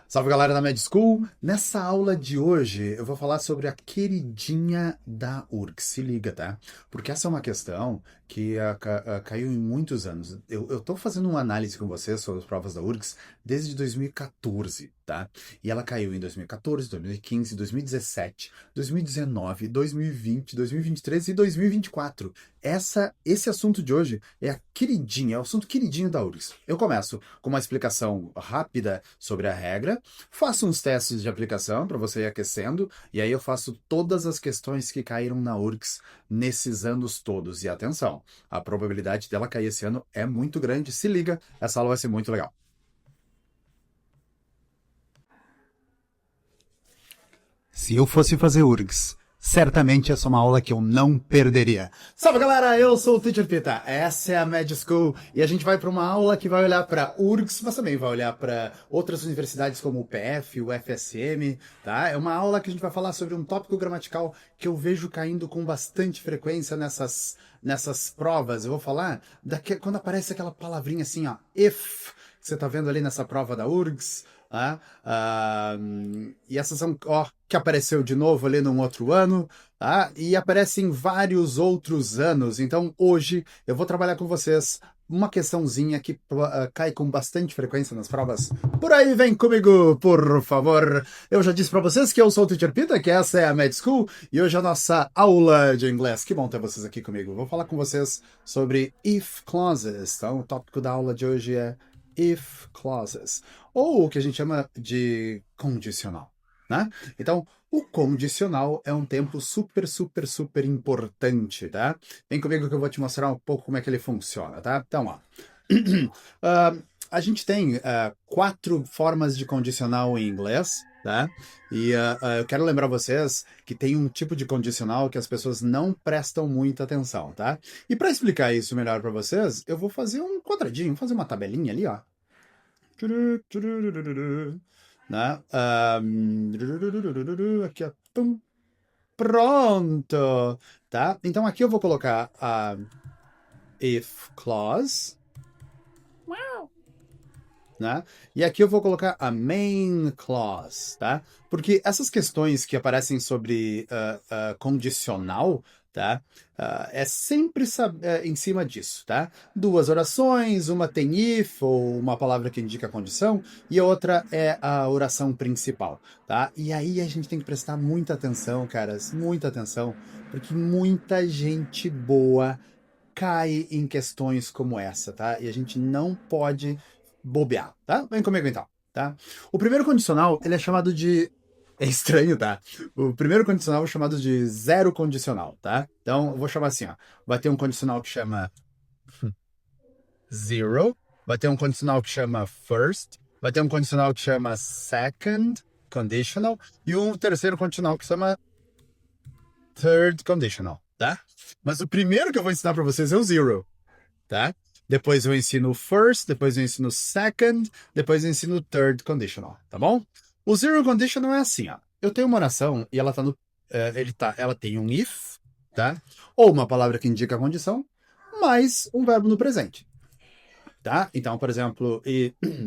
Salve galera da Med School! Nessa aula de hoje eu vou falar sobre a queridinha da URGS. Se liga, tá? Porque essa é uma questão que caiu em muitos anos. Eu tô fazendo uma análise com vocês sobre as provas da URGS desde 2014, tá? E ela caiu em 2014, 2015, 2017, 2019, 2020, 2023 e 2024. Esse assunto de hoje é a queridinha, é o assunto queridinho da URGS. Eu começo com uma explicação rápida sobre a regra, faço uns testes de aplicação para você ir aquecendo, e aí eu faço todas as questões que caíram na URGS nesses anos todos. E atenção, a probabilidade dela cair esse ano é muito grande. Se liga, essa aula vai ser muito legal. Se eu fosse fazer URGS, certamente essa é uma aula que eu não perderia. Salve galera, eu sou o Teacher Pita, essa é a Med School e a gente vai para uma aula que vai olhar para URGS, mas também vai olhar para outras universidades como o PF, o FSM, tá? É uma aula que a gente vai falar sobre um tópico gramatical que eu vejo caindo com bastante frequência nessas provas. Eu vou falar quando aparece aquela palavrinha assim, ó, if, que você tá vendo ali nessa prova da URGS. E essas são, ó, que apareceu de novo ali num outro ano, e aparece em vários outros anos. Então, hoje, eu vou trabalhar com vocês uma questãozinha que cai com bastante frequência nas provas. Por aí, vem comigo, por favor. Eu já disse para vocês que eu sou o Teacher Pita, que essa é a Med School, e hoje é a nossa aula de inglês. Que bom ter vocês aqui comigo. Vou falar com vocês sobre if clauses. Então, o tópico da aula de hoje é if clauses, ou o que a gente chama de condicional, né? Então, o condicional é um tempo super, super, super importante, tá? Vem comigo que eu vou te mostrar um pouco como é que ele funciona, tá? Então, ó. Ah, a gente tem quatro formas de condicional em inglês, tá? E eu quero lembrar vocês que tem um tipo de condicional que as pessoas não prestam muita atenção, tá? E para explicar isso melhor para vocês, eu vou fazer um quadradinho, fazer uma tabelinha ali, ó. Né? Aqui, ó. Pum. Pronto! Tá? Então aqui eu vou colocar a if clause, né? E aqui eu vou colocar a main clause, tá? Porque essas questões que aparecem sobre condicional, tá? É sempre em cima disso, tá? Duas orações, uma tem if, ou uma palavra que indica a condição, e a outra é a oração principal, tá? E aí a gente tem que prestar muita atenção, caras, muita atenção, porque muita gente boa cai em questões como essa, tá? E a gente não pode bobear, tá? Vem comigo então, tá? O primeiro condicional, ele é chamado de... É estranho, tá? O primeiro condicional é chamado de zero condicional, tá? Então, eu vou chamar assim, ó. Vai ter um condicional que chama zero, vai ter um condicional que chama first, vai ter um condicional que chama second conditional e um terceiro condicional que chama third conditional, tá? Mas o primeiro que eu vou ensinar para vocês é o zero, tá? Depois eu ensino o first, depois eu ensino o second, depois eu ensino o third conditional, tá bom? O zero conditional é assim, ó. Eu tenho uma oração e ela tá no, ela tem um if, tá? Ou uma palavra que indica a condição, mais um verbo no presente, tá? Então, por exemplo,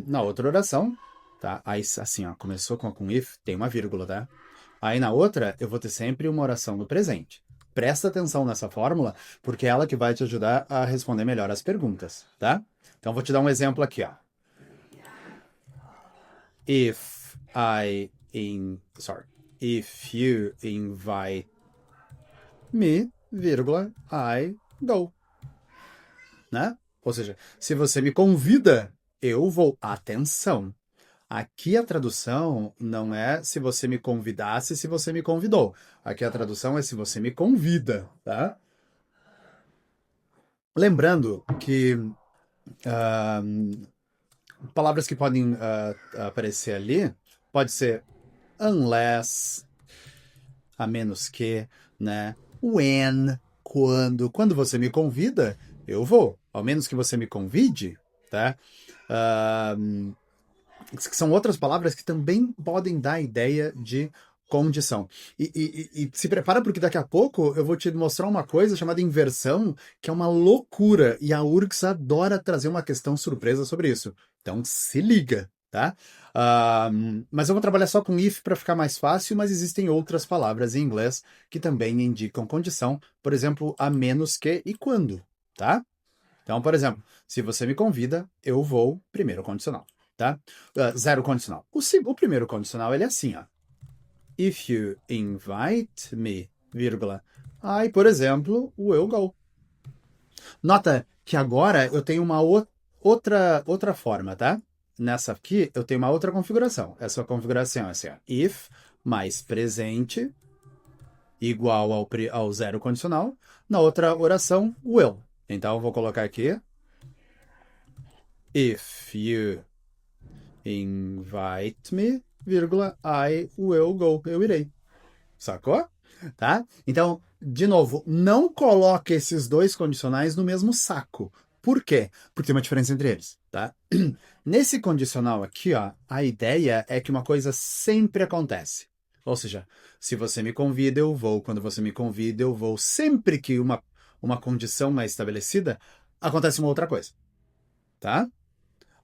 na outra oração, tá? Aí assim, ó, começou com if, tem uma vírgula, tá? Aí na outra, eu vou ter sempre uma oração no presente. Presta atenção nessa fórmula, porque é ela que vai te ajudar a responder melhor as perguntas, tá? Então, vou te dar um exemplo aqui, ó. If you invite me, vírgula, I go, né? Ou seja, se você me convida, eu vou. Atenção! Aqui a tradução não é se você me convidasse, se você me convidou. Aqui a tradução é se você me convida, tá? Lembrando que palavras que podem aparecer ali pode ser unless, a menos que, né? When, quando você me convida, eu vou. Ao menos que você me convide, tá? São outras palavras que também podem dar a ideia de condição. E se prepara porque daqui a pouco eu vou te mostrar uma coisa chamada inversão, que é uma loucura, e a URGS adora trazer uma questão surpresa sobre isso. Então se liga, tá? Mas eu vou trabalhar só com if para ficar mais fácil, mas existem outras palavras em inglês que também indicam condição, por exemplo, a menos que e quando, tá? Então, por exemplo, se você me convida, eu vou, primeiro condicional, tá? Zero condicional. O primeiro condicional, ele é assim, ó. If you invite me, vírgula, I, por exemplo, will go. Nota que agora eu tenho uma outra forma, tá? Nessa aqui, eu tenho uma outra configuração. Essa configuração é assim, ó. If mais presente igual ao zero condicional. Na outra oração, will. Então, eu vou colocar aqui. If you invite me, vírgula, I will go. Eu irei. Sacou? Tá? Então, de novo, não coloque esses dois condicionais no mesmo saco. Por quê? Porque tem uma diferença entre eles, tá? Nesse condicional aqui, ó, a ideia é que uma coisa sempre acontece. Ou seja, se você me convida, eu vou. Quando você me convida, eu vou. Sempre que uma condição é estabelecida, acontece uma outra coisa, tá?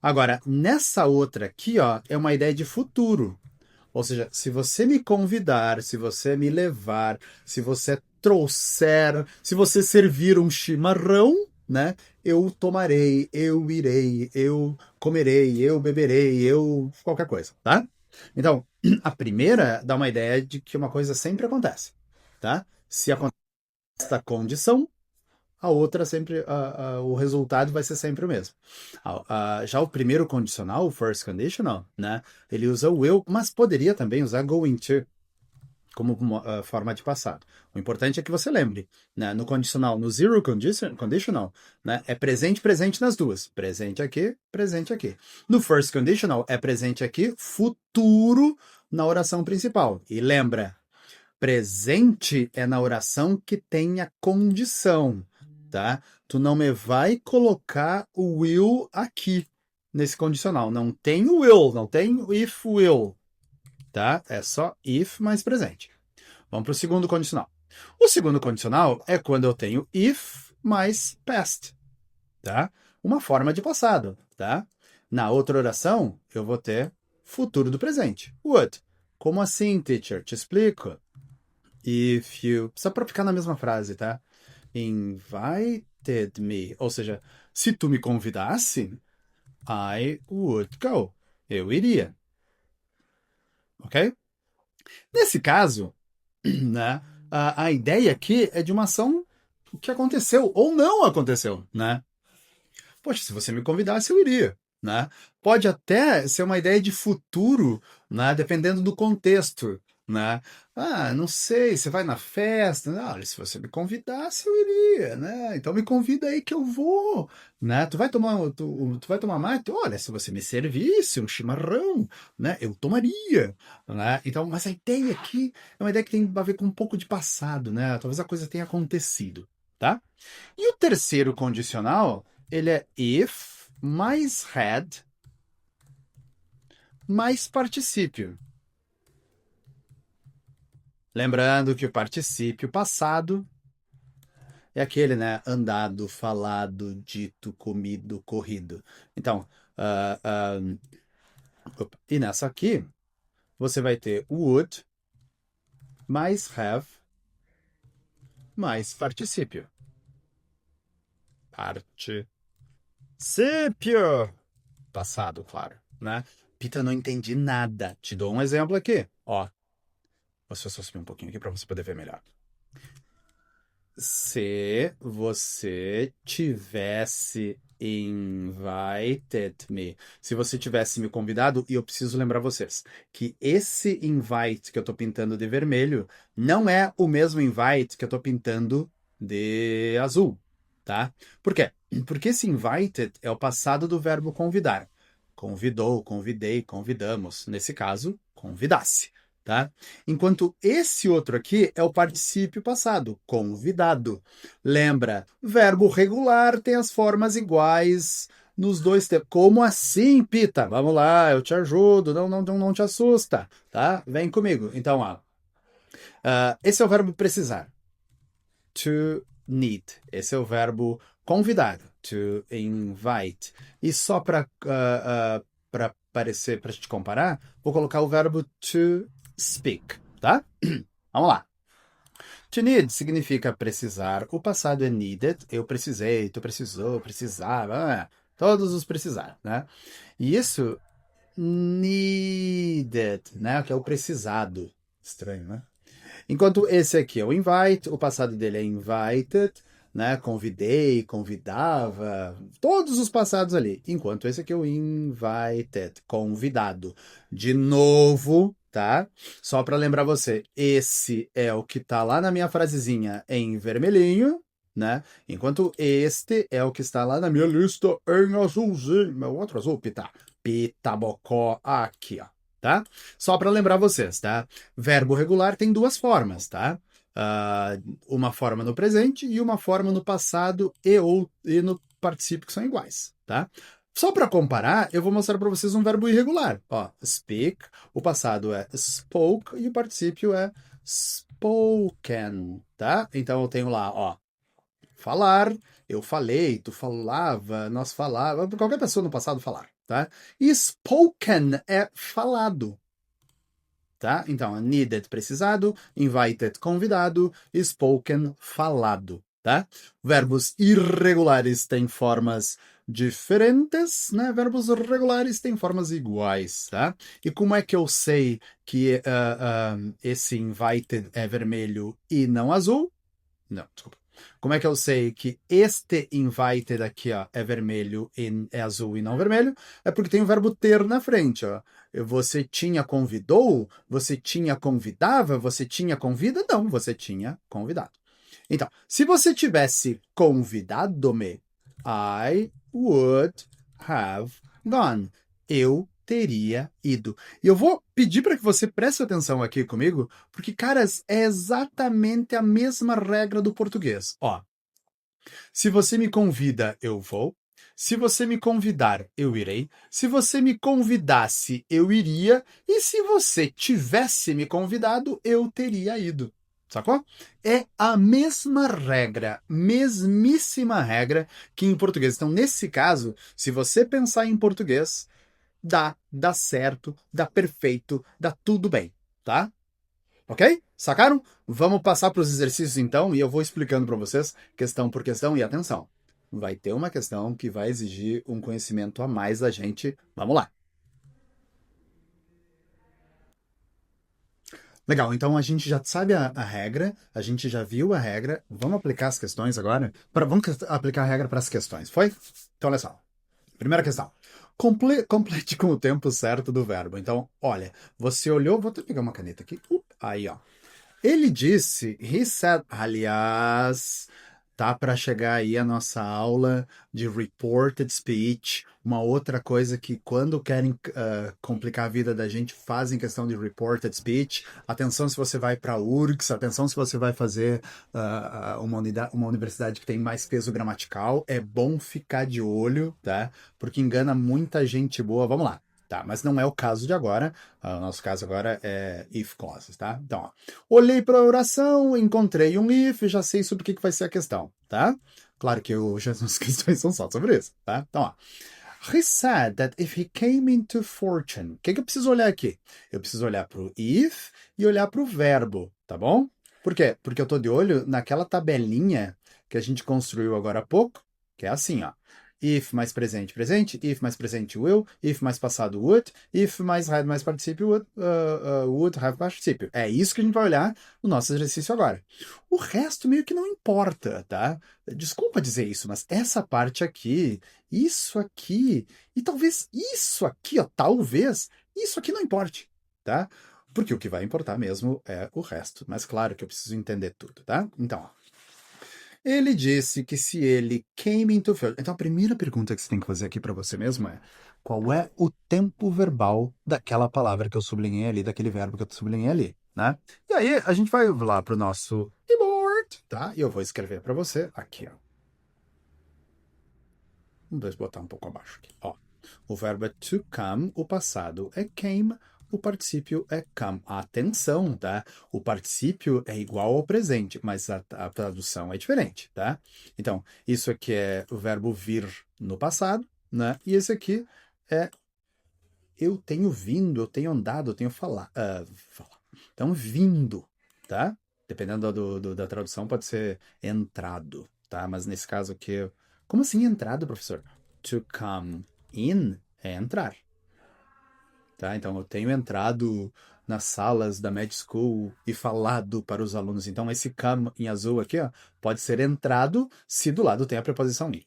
Agora, nessa outra aqui, ó, é uma ideia de futuro. Ou seja, se você me convidar, se você me levar, se você trouxer, se você servir um chimarrão, né? Eu tomarei, eu irei, eu comerei, eu beberei, eu qualquer coisa, tá? Então, a primeira dá uma ideia de que uma coisa sempre acontece, tá? Se acontece esta condição, a outra sempre, o resultado vai ser sempre o mesmo. Já o primeiro condicional, o first conditional, né, ele usa o will, mas poderia também usar going to como uma, forma de passado. O importante é que você lembre, né, no condicional, no zero conditional, né, é presente, presente nas duas. Presente aqui, presente aqui. No first conditional, é presente aqui, futuro na oração principal. E lembra, presente é na oração que tem a condição, tá? Tu não me vai colocar o will aqui nesse condicional. Não tem o will, não tem o if will, tá? É só if mais presente. Vamos para o segundo condicional. O segundo condicional é quando eu tenho if mais past, tá? Uma forma de passado, tá? Na outra oração, eu vou ter futuro do presente. Would. Como assim, teacher? Te explico. If you. Só para ficar na mesma frase, tá? Invited me. Ou seja, se tu me convidasse, I would go. Eu iria. Ok? Nesse caso, né, a ideia aqui é de uma ação que aconteceu ou não aconteceu, né? Poxa, se você me convidasse, eu iria, né? Pode até ser uma ideia de futuro, né? Dependendo do contexto, né? Ah, não sei, você vai na festa, olha, se você me convidasse, eu iria, né? Então me convida aí que eu vou, né? Tu vai tomar mate? Olha, se você me servisse um chimarrão, né? Eu tomaria, né? Então, mas a ideia aqui é uma ideia que tem a ver com um pouco de passado, né? Talvez a coisa tenha acontecido, tá? E o terceiro condicional, ele é if mais had mais particípio. Lembrando que o particípio passado é aquele, né? Andado, falado, dito, comido, corrido. Então, e nessa aqui, você vai ter would mais have mais particípio. Particípio. Passado, claro, né? Pita, não entendi nada. Te dou um exemplo aqui. Ó, vou só subir um pouquinho aqui para você poder ver melhor. Se você tivesse invited me, se você tivesse me convidado, e eu preciso lembrar vocês que esse invite que eu tô pintando de vermelho não é o mesmo invite que eu tô pintando de azul, tá? Por quê? Porque esse invited é o passado do verbo convidar. Convidou, convidei, convidamos. Nesse caso, convidasse. Tá? Enquanto esse outro aqui é o particípio passado, convidado. Lembra, verbo regular tem as formas iguais nos dois tempos. Como assim, Pita? Vamos lá, eu te ajudo, não te assusta, tá? Vem comigo. Então, ó, esse é o verbo precisar. To need. Esse é o verbo convidar. To invite. E só para parecer, para a gente comparar, vou colocar o verbo to speak, tá? Vamos lá. To need significa precisar. O passado é needed. Eu precisei, tu precisou, precisava. Todos os precisar, né? E isso, needed, né? Que é o precisado. Estranho, né? Enquanto esse aqui é o invite, o passado dele é invited, né? Convidei, convidava, todos os passados ali. Enquanto esse aqui é o invited, convidado. De novo, tá? Só para lembrar você, esse é o que tá lá na minha frasezinha em vermelhinho, né? Enquanto este é o que está lá na minha lista em azulzinho. Meu outro azul, pitabocó, aqui, ó. Tá? Só para lembrar vocês, tá? Verbo regular tem duas formas, tá? Uma forma no presente e uma forma no passado e no particípio que são iguais, tá? Só para comparar, eu vou mostrar para vocês um verbo irregular. Ó, speak, o passado é spoke e o particípio é spoken, tá? Então eu tenho lá, ó, falar, eu falei, tu falava, nós falava, qualquer pessoa no passado falar, tá? E spoken é falado, tá? Então, needed, precisado, invited, convidado, spoken, falado, tá? Verbos irregulares têm formas diferentes, né? Verbos regulares têm formas iguais, tá? E como é que eu sei que esse invited é vermelho e não azul? Não, desculpa. Como é que eu sei que este invited aqui, ó, é vermelho e é azul e não vermelho? É porque tem o verbo ter na frente, ó. Você tinha convidou? Você tinha convidava? Você tinha convida? Não, você tinha convidado. Então, se você tivesse convidado-me, I would have gone. Eu teria ido. E eu vou pedir para que você preste atenção aqui comigo, porque, caras, é exatamente a mesma regra do português. Ó, se você me convida, eu vou. Se você me convidar, eu irei. Se você me convidasse, eu iria. E se você tivesse me convidado, eu teria ido. Sacou? É a mesma regra, mesmíssima regra que em português. Então, nesse caso, se você pensar em português, dá certo, dá perfeito, dá tudo bem, tá? Ok? Sacaram? Vamos passar para os exercícios então e eu vou explicando para vocês questão por questão e atenção. Vai ter uma questão que vai exigir um conhecimento a mais da gente. Vamos lá. Legal, então a gente já sabe a regra, a gente já viu a regra. Vamos aplicar as questões agora? Vamos aplicar a regra para as questões, foi? Então, olha só. Primeira questão. Complete com o tempo certo do verbo. Então, olha, você olhou, vou até pegar uma caneta aqui. Aí, ó. Ele disse, he said, aliás, tá para chegar aí a nossa aula de reported speech, uma outra coisa que quando querem complicar a vida da gente fazem questão de reported speech. Atenção se você vai para a URGS, atenção se você vai fazer uma universidade que tem mais peso gramatical, é bom ficar de olho, tá? Porque engana muita gente boa. Vamos lá. Tá, mas não é o caso de agora. O nosso caso agora é if clauses, tá? Então, ó, olhei para a oração, encontrei um if, já sei sobre o que vai ser a questão, tá? Claro que hoje as questões são só sobre isso, tá? Então, ó. He said that if he came into fortune. O que eu preciso olhar aqui? Eu preciso olhar para o if e olhar para o verbo, tá bom? Por quê? Porque eu tô de olho naquela tabelinha que a gente construiu agora há pouco, que é assim, ó. If mais presente, presente. If mais presente, will. If mais passado, would. If mais had mais particípio, would have particípio. É isso que a gente vai olhar no nosso exercício agora. O resto meio que não importa, tá? Desculpa dizer isso, mas essa parte aqui, isso aqui, e talvez isso aqui, ó, talvez, isso aqui não importe, tá? Porque o que vai importar mesmo é o resto. Mas claro que eu preciso entender tudo, tá? Então, ó. Ele disse que se ele came into field. Então a primeira pergunta que você tem que fazer aqui para você mesmo é: qual é o tempo verbal daquela palavra que eu sublinhei ali, daquele verbo que eu sublinhei ali, né? E aí a gente vai lá pro nosso keyboard, tá? E eu vou escrever para você aqui, ó. Vamos botar um pouco abaixo aqui, ó. O verbo é to come, o passado é came, o particípio é come. Atenção, tá? O particípio é igual ao presente, mas a tradução é diferente, tá? Então, isso aqui é o verbo vir no passado, né? E esse aqui é eu tenho vindo, eu tenho andado, eu tenho falado. Então, vindo, tá? Dependendo da tradução, pode ser entrado, tá? Mas nesse caso aqui, como assim entrado, professor? To come in é entrar, tá? Então, eu tenho entrado nas salas da Med School e falado para os alunos. Então, esse come em azul aqui, ó, pode ser entrado se do lado tem a preposição in,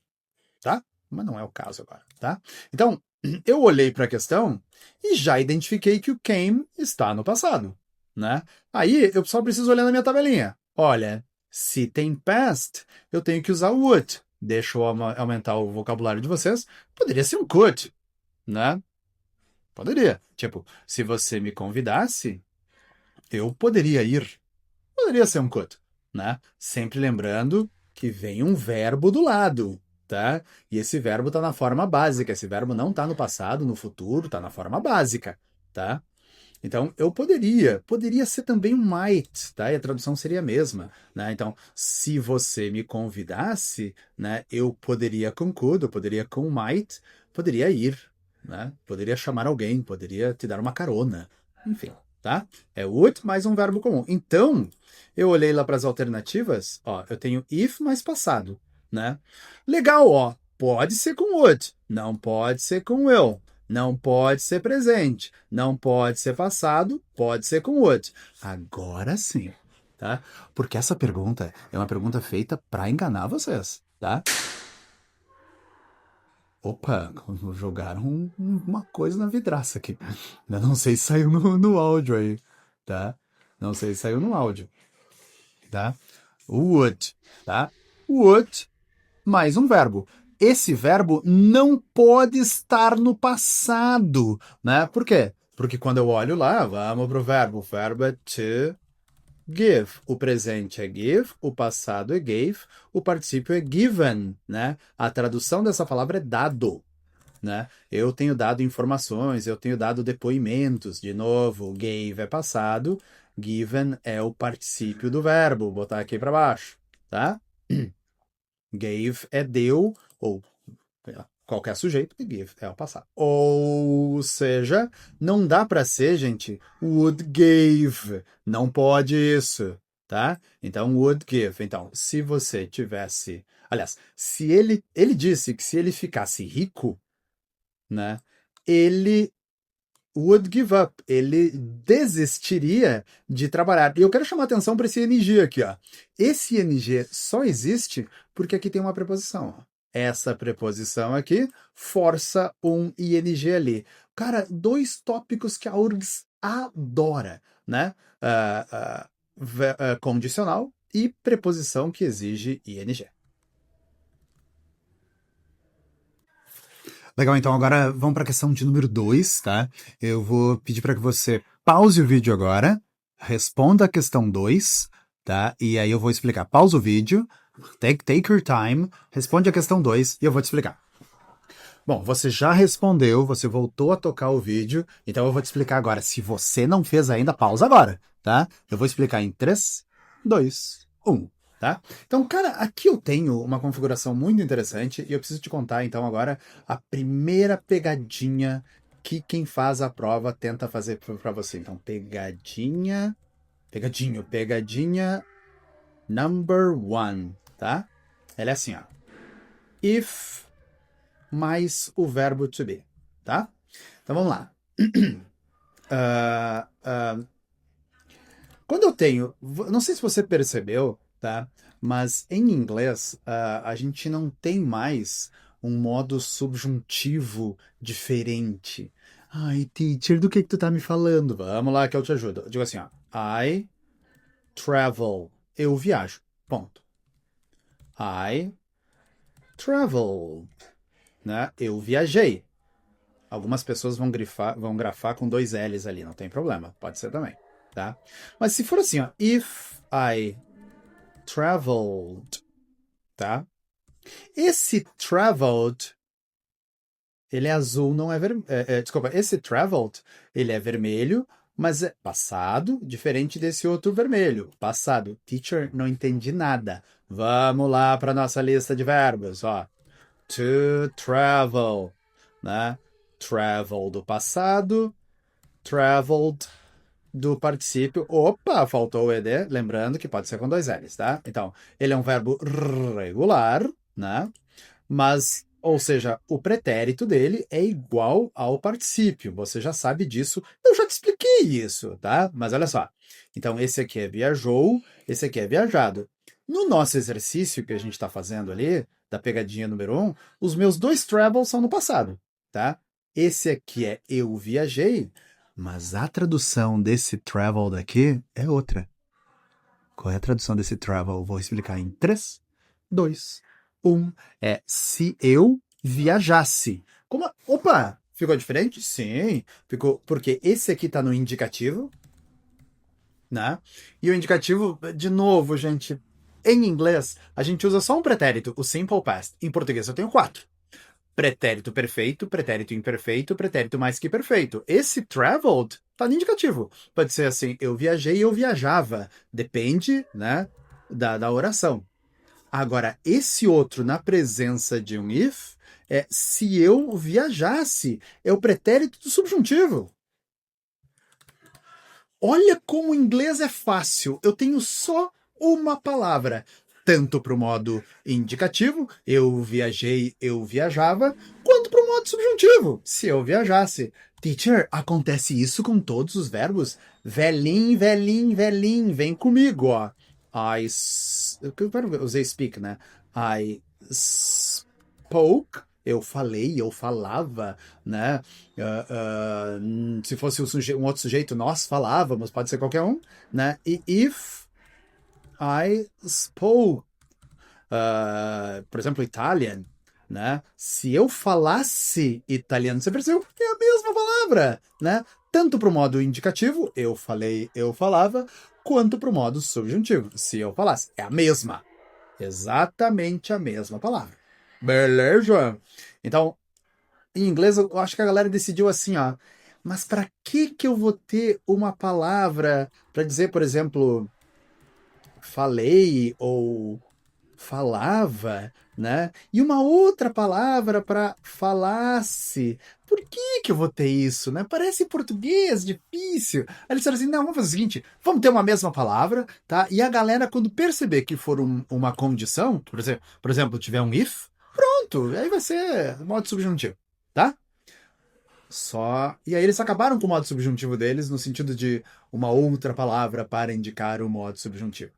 tá? Mas não é o caso agora, tá? Então, eu olhei para a questão e já identifiquei que o came está no passado, né? Aí, eu só preciso olhar na minha tabelinha. Olha, se tem past, eu tenho que usar o would. Deixa eu aumentar o vocabulário de vocês. Poderia ser um could, né? Poderia. Tipo, se você me convidasse, eu poderia ir. Poderia ser um could, né? Sempre lembrando que vem um verbo do lado, tá? E esse verbo está na forma básica. Esse verbo não está no passado, no futuro, está na forma básica, tá? Então, eu poderia ser também um might, tá? E a tradução seria a mesma, né? Então, se você me convidasse, né, eu poderia com could, eu poderia com might, poderia ir, né? Poderia chamar alguém, poderia te dar uma carona, enfim, tá? É would mais um verbo comum. Então, eu olhei lá para as alternativas, ó, eu tenho if mais passado, né? Legal, ó, pode ser com would, não pode ser com will. Não pode ser presente, não pode ser passado, pode ser com would. Agora sim, tá? Porque essa pergunta é uma pergunta feita para enganar vocês, tá? Opa, jogaram uma coisa na vidraça aqui. Eu não sei se saiu no áudio aí, tá? Não sei se saiu no áudio, tá? Would, tá? Would mais um verbo. Esse verbo não pode estar no passado, né? Por quê? Porque quando eu olho lá, vamos pro verbo. O verbo é to give. O presente é give, o passado é gave, o particípio é given, né? A tradução dessa palavra é dado, né? Eu tenho dado informações, eu tenho dado depoimentos. De novo, gave é passado, given é o particípio do verbo. Vou botar aqui para baixo, tá? Gave é deu, ou qualquer sujeito, e give é o passado. Ou seja, não dá para ser, gente, would gave. Não pode isso, tá? Então, would give. Então, se você tivesse... Aliás, se ele disse que se ele ficasse rico, né, ele would give up. Ele desistiria de trabalhar. E eu quero chamar atenção para esse ing aqui, ó. Esse ing só existe porque aqui tem uma preposição, ó. Essa preposição aqui força um ing ali. Cara, dois tópicos que a URGS adora, né? Condicional e preposição que exige ing. Legal, então agora vamos para a questão de número 2, tá? Eu vou pedir para que você pause o vídeo agora, responda a questão 2, tá? E aí eu vou explicar. Pausa o vídeo, take your time, responde a questão 2 e eu vou te explicar. Bom, você já respondeu, você voltou a tocar o vídeo, então eu vou te explicar agora. Se você não fez ainda, pausa agora, tá? Eu vou explicar em 3, 2, 1. Tá? Então, cara, aqui eu tenho uma configuração muito interessante e eu preciso te contar, então, agora a primeira pegadinha que quem faz a prova tenta fazer para você. Então, pegadinha number 1, tá? Ela é assim, ó. If mais o verbo to be, tá? Então, vamos lá. Quando eu tenho... Não sei se você percebeu, tá? Mas em inglês, a gente não tem mais um modo subjuntivo diferente. Ai, teacher, do que tu tá me falando? Vamos lá que eu te ajudo. Eu digo assim, ó. I travel. Eu viajo. Ponto. I traveled. Né? Eu viajei. Algumas pessoas vão grafar com 2 L's ali, não tem problema. Pode ser também, tá? Mas se for assim, ó. If I traveled, tá? Esse traveled, ele é azul, não é vermelho. Desculpa, esse traveled, ele é vermelho, mas é passado, diferente desse outro vermelho. Passado. Teacher, não entendi nada. Vamos lá para nossa lista de verbos, ó. To travel, né? travel do passado, traveled do particípio. Opa, faltou o ed, lembrando que pode ser com dois L's, tá? Então, ele é um verbo regular, né? Mas, ou seja, o pretérito dele é igual ao particípio. Você já sabe disso. Eu já te expliquei isso, tá? Mas olha só. Então, esse aqui é viajou, esse aqui é viajado. No nosso exercício que a gente está fazendo ali, da pegadinha número 1, os meus dois travels são no passado, tá? Esse aqui é eu viajei, mas a tradução desse travel daqui é outra. Qual é a tradução desse travel? Vou explicar em 3, 2, 1. É se eu viajasse. Como? Opa! Ficou diferente? Sim. Ficou porque esse aqui tá no indicativo, né? E o indicativo, de novo, gente, em inglês, a gente usa só um pretérito, o simple past. Em português eu tenho 4. Pretérito perfeito, pretérito imperfeito, pretérito mais que perfeito. Esse traveled tá no indicativo. Pode ser assim, eu viajei, eu viajava. Depende, né, da oração. Agora, esse outro, na presença de um if, é se eu viajasse. É o pretérito do subjuntivo. Olha como o inglês é fácil. Eu tenho só uma palavra, tanto para o modo indicativo, eu viajei, eu viajava, quanto para o modo subjuntivo, se eu viajasse. Teacher, acontece isso com todos os verbos? Velhinho, velhinho, velhinho, vem comigo, ó. Eu usei speak, né? I spoke, eu falei, eu falava, né? Se fosse um outro sujeito, nós falávamos, pode ser qualquer um, né? E if I spoke, por exemplo, Italian, né? Se eu falasse italiano, você percebeu que é a mesma palavra, né? Tanto para o modo indicativo, eu falei, eu falava, quanto para o modo subjuntivo, se eu falasse. É a mesma. Exatamente a mesma palavra. Beleza? Então, em inglês, eu acho que a galera decidiu assim, ó. Mas para que eu vou ter uma palavra para dizer, por exemplo, falei ou falava, né? E uma outra palavra para falasse. Por que eu vou ter isso, né? Parece em português difícil. Aí eles disseram assim, não, vamos fazer o seguinte, vamos ter uma mesma palavra, tá? E a galera, quando perceber que for uma condição, por exemplo, tiver um if, pronto, aí vai ser modo subjuntivo, tá? Só. E aí eles acabaram com o modo subjuntivo deles, no sentido de uma outra palavra para indicar o modo subjuntivo.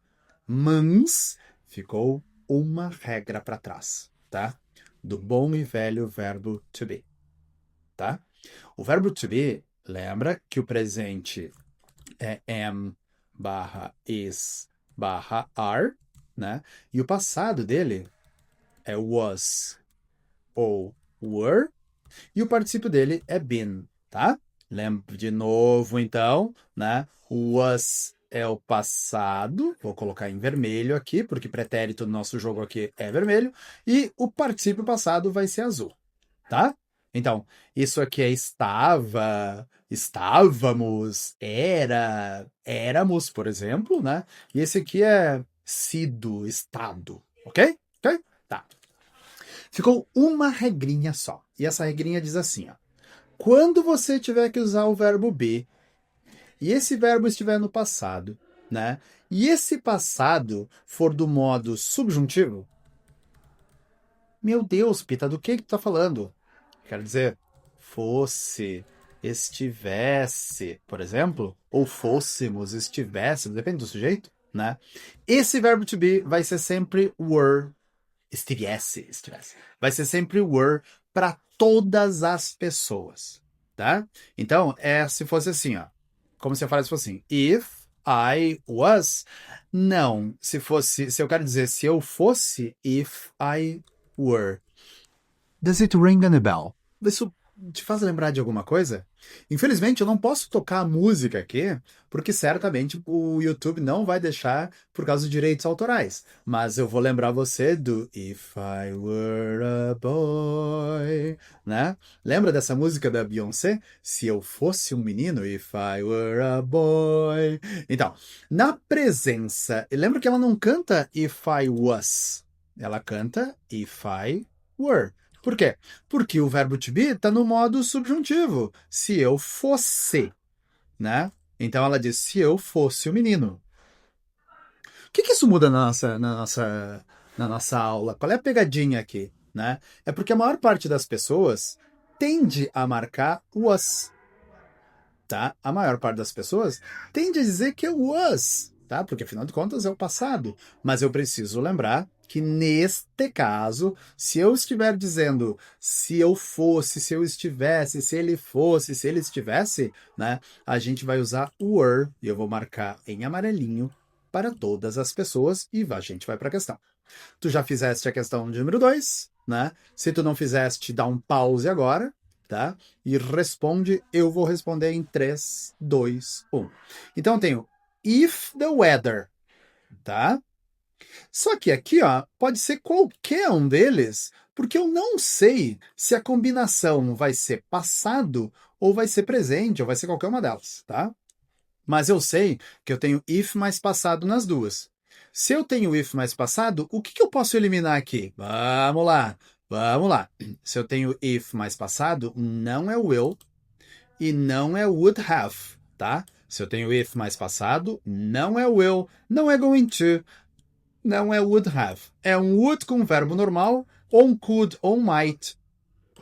Mas ficou uma regra para trás, tá? Do bom e velho verbo to be, tá? O verbo to be, lembra que o presente é am barra is barra are, né? E o passado dele é was ou were, e o particípio dele é been, tá? Lembra de novo, então, né? Was é o passado, vou colocar em vermelho aqui, porque pretérito do nosso jogo aqui é vermelho, e o particípio passado vai ser azul, tá? Então, isso aqui é estava, estávamos, era, éramos, por exemplo, né? E esse aqui é sido, estado, ok? Ok? Tá. Ficou uma regrinha só. E essa regrinha diz assim, ó. Quando você tiver que usar o verbo be, e esse verbo estiver no passado, né? E esse passado for do modo subjuntivo, meu Deus, Pita, do que tu tá falando? Quero dizer, fosse, estivesse, por exemplo, ou fôssemos, estivéssemos, depende do sujeito, né? Esse verbo to be vai ser sempre were, estivesse. Vai ser sempre were para todas as pessoas, tá? Então, se fosse assim, ó. Como se eu falasse assim, if I was, não. Se eu quero dizer se eu fosse, if I were. Does it ring a bell? Isso te faz lembrar de alguma coisa? Infelizmente, eu não posso tocar a música aqui, porque certamente o YouTube não vai deixar por causa dos direitos autorais. Mas eu vou lembrar você do If I Were a Boy, né? Lembra dessa música da Beyoncé? Se eu fosse um menino, If I Were a Boy. Então, na presença, lembra que ela não canta If I Was, ela canta If I Were. Por quê? Porque o verbo to be está no modo subjuntivo. Se eu fosse, né? Então ela diz, se eu fosse o menino. O que isso muda na nossa aula? Qual é a pegadinha aqui, né? É porque a maior parte das pessoas tende a marcar was, tá? A maior parte das pessoas tende a dizer que é was, tá? Porque afinal de contas é o passado. Mas eu preciso lembrar que neste caso, se eu estiver dizendo se eu fosse, se eu estivesse, se ele fosse, se ele estivesse, né? A gente vai usar o were e eu vou marcar em amarelinho para todas as pessoas e a gente vai para a questão. Tu já fizeste a questão número 2, né? Se tu não fizeste, dá um pause agora, tá? E responde, eu vou responder em 3, 2, 1. Então eu tenho if the weather, tá? Só que aqui, ó, pode ser qualquer um deles, porque eu não sei se a combinação vai ser passado ou vai ser presente, ou vai ser qualquer uma delas, tá? Mas eu sei que eu tenho if mais passado nas duas. Se eu tenho if mais passado, o que eu posso eliminar aqui? Vamos lá, vamos lá. Se eu tenho if mais passado, não é will e não é would have, tá? Se eu tenho if mais passado, não é will, não é going to, não é would have. É um would com verbo normal, ou um could, ou um might,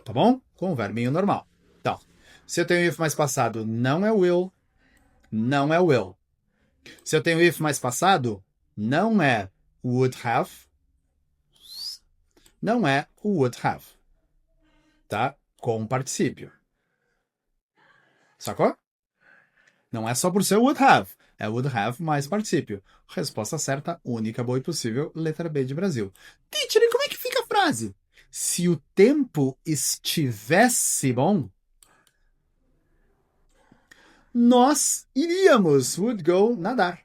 tá bom? Com o verbinho normal. Então, se eu tenho if mais passado, não é will, não é will. Se eu tenho if mais passado, não é would have, não é would have, tá? Com particípio. Sacou? Não é só por ser would have, é would have mais particípio. Resposta certa, única, boa e possível, letra B de Brasil. Teacher, e como é que fica a frase? Se o tempo estivesse bom, nós iríamos, would go, nadar,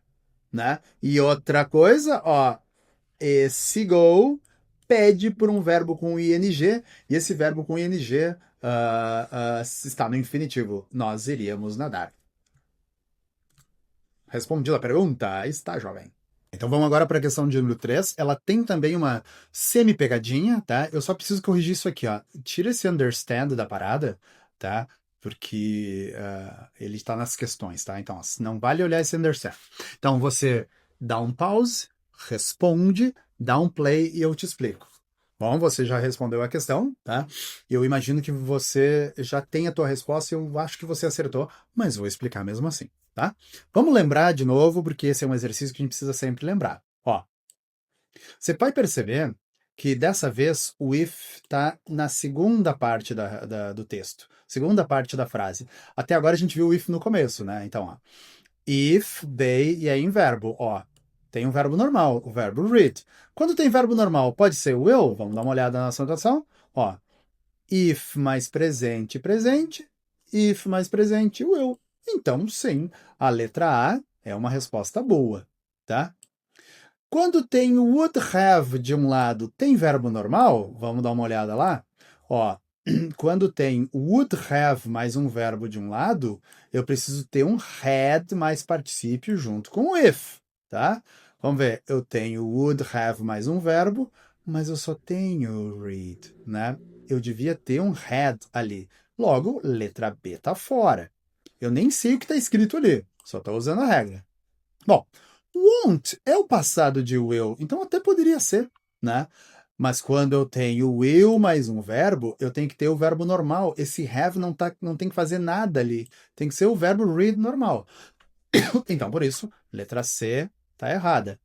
né? E outra coisa, ó, esse go pede por um verbo com ing, e esse verbo com ing está no infinitivo. Nós iríamos nadar. Respondido a pergunta? Está, jovem. Então vamos agora para a questão de número 3. Ela tem também uma semi-pegadinha, tá? Eu só preciso corrigir isso aqui, ó. Tira esse understand da parada, tá? Porque ele está nas questões, tá? Então, não vale olhar esse understand. Então, você dá um pause, responde, dá um play e eu te explico. Bom, você já respondeu a questão, tá? Eu imagino que você já tem a tua resposta e eu acho que você acertou, mas vou explicar mesmo assim, tá? Vamos lembrar de novo, porque esse é um exercício que a gente precisa sempre lembrar. Ó, você vai perceber que dessa vez o if está na segunda parte do texto, segunda parte da frase. Até agora a gente viu o if no começo, né? Então, ó, if, they, e aí em verbo, ó. Tem um verbo normal, o verbo read. Quando tem verbo normal, pode ser will? Vamos dar uma olhada na nossa anotação. Ó, if mais presente, presente. If mais presente, will. Então, sim, a letra A é uma resposta boa, tá? Quando tem o would have de um lado, tem verbo normal? Vamos dar uma olhada lá? Ó, quando tem would have mais um verbo de um lado, eu preciso ter um had mais particípio junto com o if, tá? Vamos ver, eu tenho would have mais um verbo, mas eu só tenho read, né? Eu devia ter um had ali. Logo, letra B tá fora. Eu nem sei o que está escrito ali, só estou usando a regra. Bom, won't é o passado de will, então até poderia ser, né? Mas quando eu tenho will mais um verbo, eu tenho que ter o verbo normal. Esse have não tem que fazer nada ali. Tem que ser o verbo read normal. Então, por isso, letra C tá errada,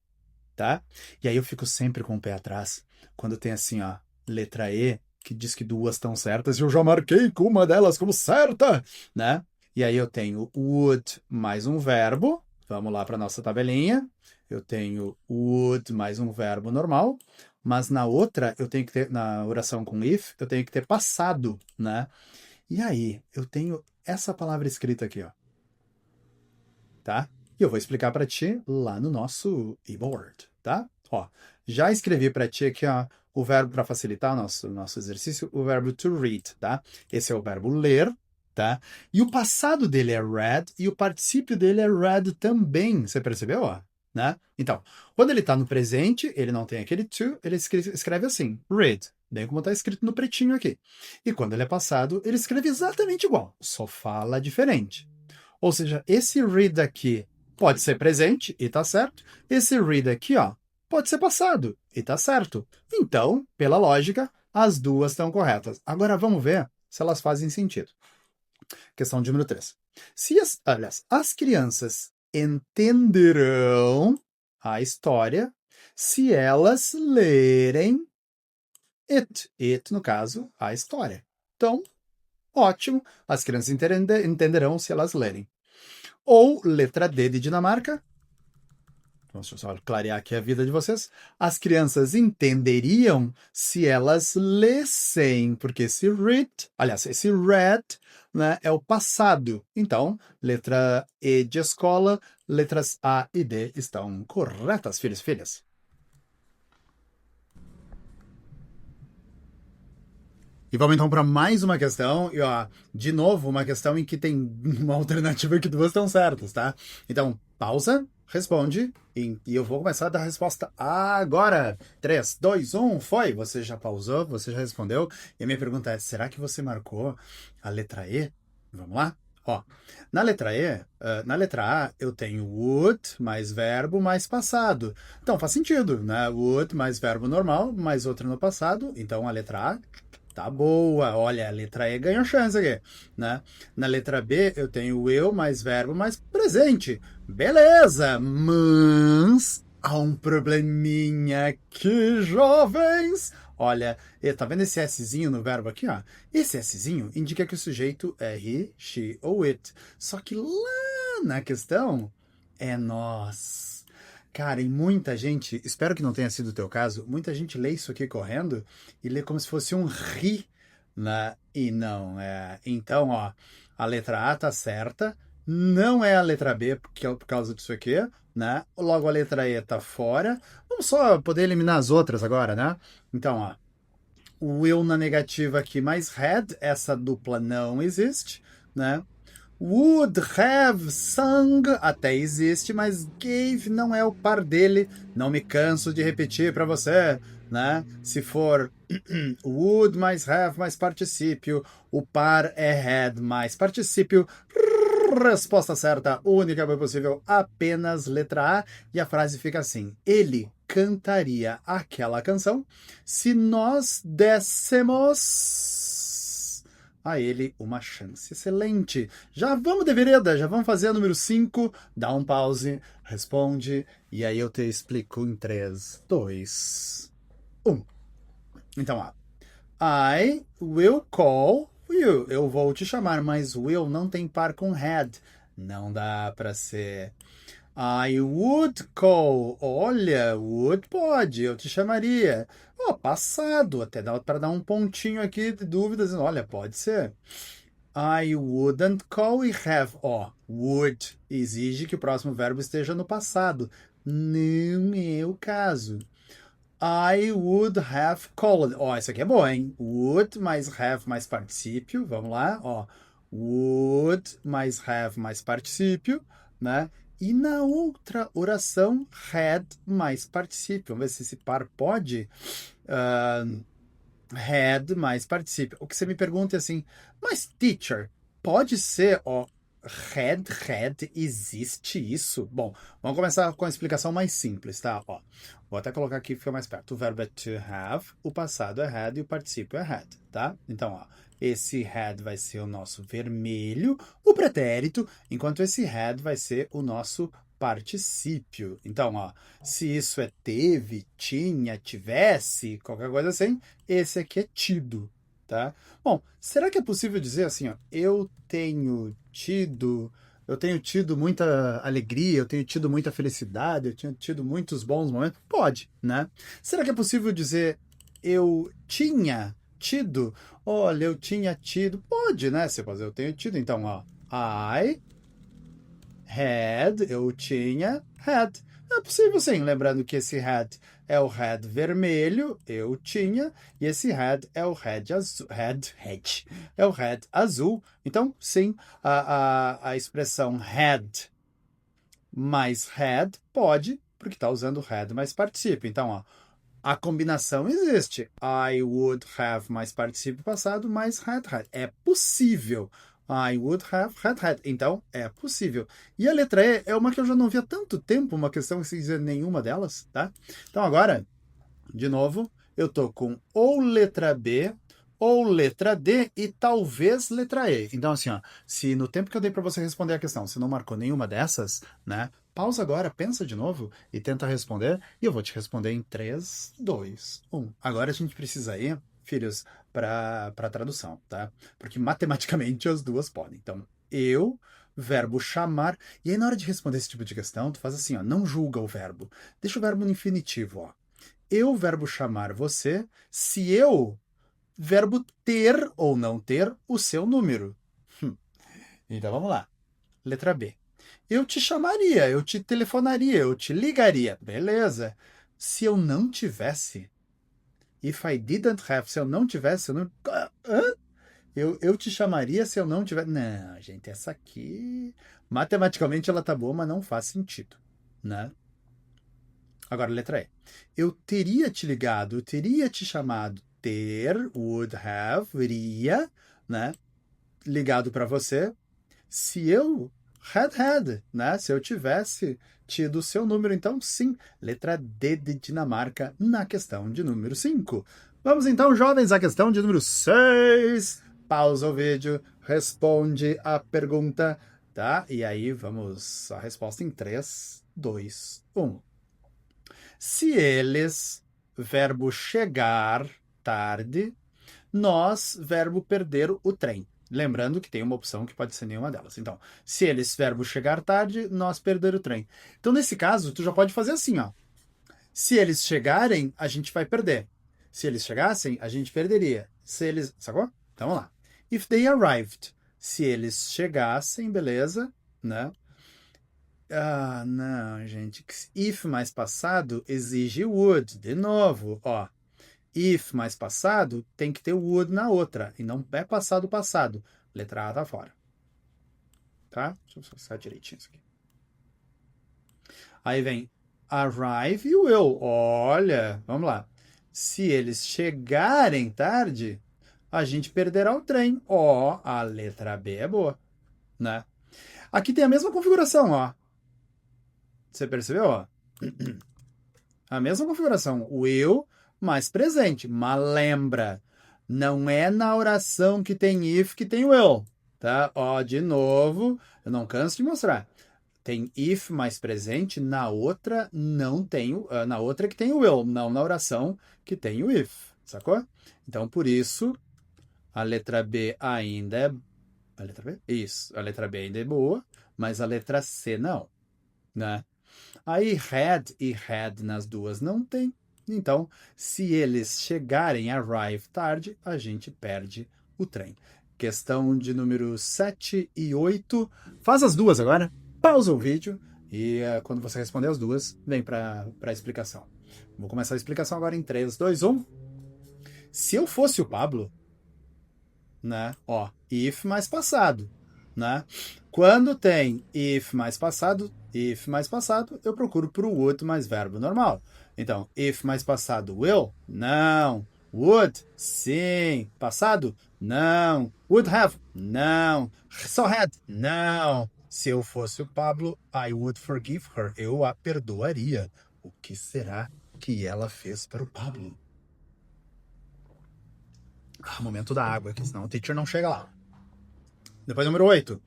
tá? E aí eu fico sempre com o pé atrás. Quando tem assim, ó, letra E, que diz que duas estão certas, e eu já marquei com uma delas como certa, né? E aí eu tenho would mais um verbo. Vamos lá para nossa tabelinha. Eu tenho would mais um verbo normal, mas na outra eu tenho que ter, na oração com if, eu tenho que ter passado, né? E aí eu tenho essa palavra escrita aqui, ó. Tá? E eu vou explicar para ti lá no nosso e-board, tá? Ó, já escrevi para ti aqui, ó, o verbo para facilitar o nosso exercício, o verbo to read, tá? Esse é o verbo ler, tá? E o passado dele é read e o particípio dele é read também. Você percebeu, ó? Né? Então, quando ele está no presente, ele não tem aquele to, ele escreve assim, read. bem como está escrito no pretinho aqui. E quando ele é passado, ele escreve exatamente igual, só fala diferente. Ou seja, esse read aqui pode ser presente, e tá certo. Esse read aqui, ó, pode ser passado, e tá certo. Então, pela lógica, as duas estão corretas. Agora vamos ver se elas fazem sentido. Questão número 3. Aliás, as crianças entenderão a história se elas lerem it. It, no caso, a história. Então, ótimo, as crianças entenderão se elas lerem. Ou, letra D de Dinamarca, deixa eu só clarear aqui a vida de vocês, as crianças entenderiam se elas lessem, porque esse read, né, é o passado. Então, letra E de escola, letras A e D estão corretas, filhos e filhas. E vamos então para mais uma questão, e ó, de novo, uma questão em que tem uma alternativa que duas estão certas, tá? Então, pausa, responde, e eu vou começar a dar a resposta agora. 3, 2, 1, foi! Você já pausou, você já respondeu, e a minha pergunta é, será que você marcou a letra E? Vamos lá? Ó, na letra E, na letra A, eu tenho would mais verbo mais passado. Então faz sentido, né? Would mais verbo normal, mais outro no passado, então a letra A tá boa, olha, a letra E ganhou chance aqui, né? Na letra B eu tenho o eu mais verbo mais presente. Beleza, mas há um probleminha aqui, jovens. Olha, tá vendo esse Szinho no verbo aqui, ó? Esse Szinho indica que o sujeito é he, she ou it. Só que lá na questão é nós. Cara, e muita gente, espero que não tenha sido o teu caso, muita gente lê isso aqui correndo e lê como se fosse um ri, né? E não é. Então, ó, a letra A tá certa, não é a letra B porque é por causa disso aqui, né? Logo a letra E tá fora. Vamos só poder eliminar as outras agora, né? Então, ó, o eu na negativa aqui mais had, essa dupla não existe, né? Would have sung até existe, mas gave não é o par dele. Não me canso de repetir para você, né? Se for would mais have mais particípio, o par é had mais particípio. Resposta certa, única e possível, apenas letra A. E a frase fica assim: ele cantaria aquela canção se nós dessemos a ele uma chance. Excelente. Já vamos de vereda, já vamos fazer a número 5. Dá um pause, responde, e aí eu te explico em 3, 2, 1. Então, ó. I will call you. Eu vou te chamar, mas will não tem par com had. Não dá para ser. I would call. Olha, would pode, eu te chamaria. Ó, passado, até dá para dar um pontinho aqui de dúvidas. Olha, pode ser. I wouldn't call e have. Ó, would exige que o próximo verbo esteja no passado. Não é o caso. I would have called. Ó, isso aqui é bom, hein? Would mais have mais particípio. Vamos lá, ó. Would mais have mais particípio, né? E na outra oração, had mais particípio. Vamos ver se esse par pode. Had mais particípio. O que você me pergunta é assim, mas teacher, pode ser, ó, had, existe isso? Bom, vamos começar com a explicação mais simples, tá? Ó, vou até colocar aqui que fica mais perto. O verbo é to have, o passado é had e o particípio é had, tá? Então, ó, esse had vai ser o nosso vermelho, o pretérito, enquanto esse had vai ser o nosso particípio. Então, ó, se isso é teve, tinha, tivesse, qualquer coisa assim, esse aqui é tido, tá? Bom, será que é possível dizer assim, ó, eu tenho tido muita alegria, eu tenho tido muita felicidade, eu tenho tido muitos bons momentos? Pode, né? Será que é possível dizer eu tinha tido? Olha, eu tinha tido. Pode, né? Você pode dizer eu tenho tido. Então, ó, I had, eu tinha, had. É possível sim, lembrando que esse had é o had vermelho, eu tinha, e esse had é o had azul, é o had azul. Então, sim, a expressão had mais had pode, porque está usando had mais particípio. Então, ó, A combinação existe. I would have mais particípio passado mais had had. É possível. I would have had. Então, é possível. E a letra E é uma que eu já não vi há tanto tempo, uma questão sem dizer nenhuma delas, tá? Então, agora, de novo, eu tô com ou letra B, ou letra D e talvez letra E. Então, assim, ó, se no tempo que eu dei para você responder a questão, você não marcou nenhuma dessas, né? Pausa agora, pensa de novo e tenta responder. E eu vou te responder em 3, 2, 1. Agora a gente precisa ir, filhos, para tradução, tá? Porque matematicamente as duas podem. Então, eu, verbo chamar. E aí, na hora de responder esse tipo de questão, tu faz assim, ó, não julga o verbo. Deixa o verbo no infinitivo, ó. Eu, verbo chamar você, se eu, verbo ter ou não ter o seu número. Então vamos lá. Letra B. Eu te chamaria, eu te telefonaria, eu te ligaria. Beleza. Se eu não tivesse, if I didn't have, se eu não tivesse, eu não. Hã? Eu te chamaria se eu não tivesse. Não, gente, essa aqui. Matematicamente ela tá boa, mas não faz sentido, né? Agora, letra E. Eu teria te ligado, eu teria te chamado. Ter, would have, iria, né? Ligado para você. Se eu had, né? Se eu tivesse tido o seu número, então sim. Letra D de Dinamarca na questão de número 5. Vamos então, jovens, à questão de número 6. Pausa o vídeo, responde a pergunta, tá? E aí vamos a resposta em 3, 2, 1. Se eles, verbo chegar tarde, nós, verbo perder o trem. Lembrando que tem uma opção que pode ser nenhuma delas. Então, se eles, verbo chegar tarde, nós perder o trem. Então, nesse caso, tu já pode fazer assim, ó. Se eles chegarem, a gente vai perder. Se eles chegassem, a gente perderia. Se eles... Sacou? Então, vamos lá. If they arrived. Se eles chegassem, beleza, né? Ah, não, gente. If mais passado exige would. De novo, ó. If mais passado tem que ter o would na outra. E não é passado passado. Letra A tá fora. Tá? Deixa eu só direitinho isso aqui. Aí vem arrive e will. Olha, vamos lá. Se eles chegarem tarde, a gente perderá o trem. Ó, a letra B é boa, né? Aqui tem a mesma configuração, ó. Você percebeu, ó? A mesma configuração. Will mais presente. Mas lembra, não é na oração que tem if que tem will. Tá? Ó, de novo, eu não canso de mostrar. Tem if mais presente, na outra não tem, na outra que tem o will, não na oração que tem o if. Sacou? Então, por isso, a letra B ainda é... A letra B? Isso. A letra B ainda é boa, mas a letra C não, né? Aí had e had nas duas não tem. Então, se eles chegarem, arrive tarde, a gente perde o trem. Questão de número 7 e 8. Faz as duas agora. Pausa o vídeo e quando você responder as duas, vem para a explicação. Vou começar a explicação agora em 3, 2, 1. Se eu fosse o Pablo, né? Ó, if mais passado, né? Quando tem if mais passado, eu procuro por would mais verbo normal. Então, if mais passado, will? Não. Would? Sim. Passado? Não. Would have? Não. Só had? Não. Se eu fosse o Pablo, I would forgive her. Eu a perdoaria. O que será que ela fez para o Pablo? Momento da água aqui, senão o teacher não chega lá. Depois, número 8.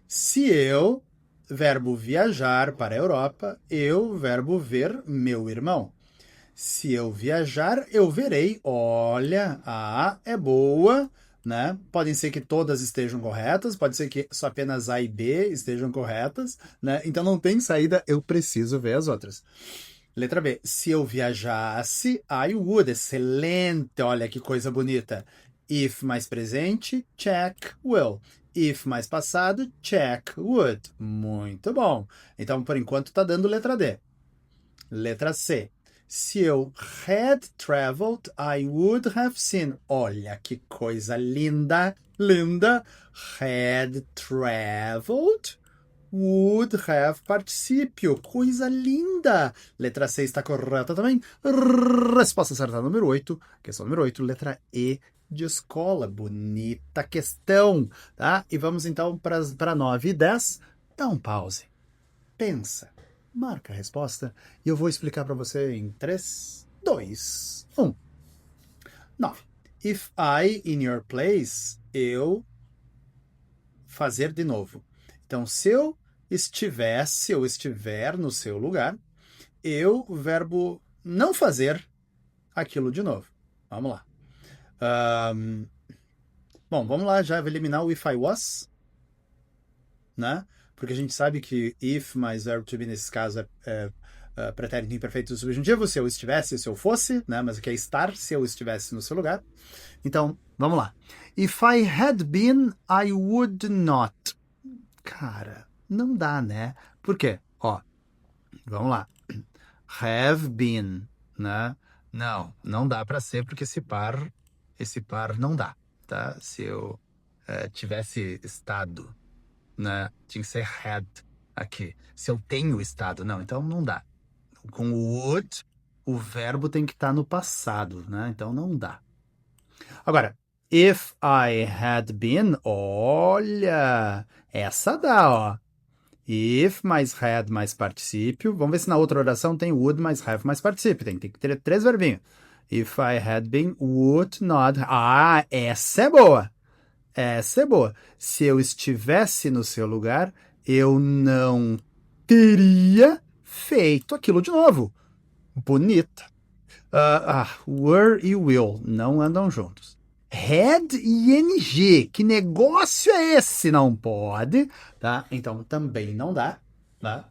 Se eu, verbo viajar para a Europa, eu, verbo ver meu irmão. Se eu viajar, eu verei. Olha, a é boa, né? Podem ser que todas estejam corretas, pode ser que só apenas A e B estejam corretas, né? Então não tem saída, eu preciso ver as outras. Letra B. Se eu viajasse, I would. Excelente, olha que coisa bonita. If mais presente, check will. If mais passado, check would. Muito bom. Então, por enquanto, está dando letra D. Letra C. Se eu had traveled, I would have seen. Olha que coisa linda, linda. Had traveled would have particípio. Coisa linda! Letra C está correta também. Resposta certa número 8. Questão número 8, letra E de escola. Bonita questão, tá? E vamos então para 9 e 10. Dá um pause. Pensa. Marca a resposta. E eu vou explicar para você em 3, 2, 1. 9. If I in your place, eu fazer de novo. Então, se eu estiver no seu lugar, eu, o verbo não fazer aquilo de novo. Vamos lá. Bom, vamos lá, já eliminar o if I was, né? Porque a gente sabe que if mais verbo to be nesse caso é pretérito imperfeito subjuntivo, se eu estivesse, se eu fosse, né? Mas aqui é estar, se eu estivesse no seu lugar. Então, vamos lá. If I had been, I would not. Cara, não dá, né? Por quê? Ó, vamos lá. Have been, né? Não dá para ser porque esse par não dá, tá? Se eu tivesse estado, né? Tinha que ser had aqui. Se eu tenho estado, não, então não dá. Com o would, o verbo tem que estar no passado, né? Então não dá. Agora, if I had been, olha, essa dá, ó. If mais had mais particípio. Vamos ver se na outra oração tem would mais have mais particípio. Tem que ter 3 verbinhos. If I had been, would not. Ah, essa é boa. Essa é boa. Se eu estivesse no seu lugar, eu não teria feito aquilo de novo. Bonita. Were e will não andam juntos. Had e ing. Que negócio é esse? Não pode, tá? Então também não dá, tá?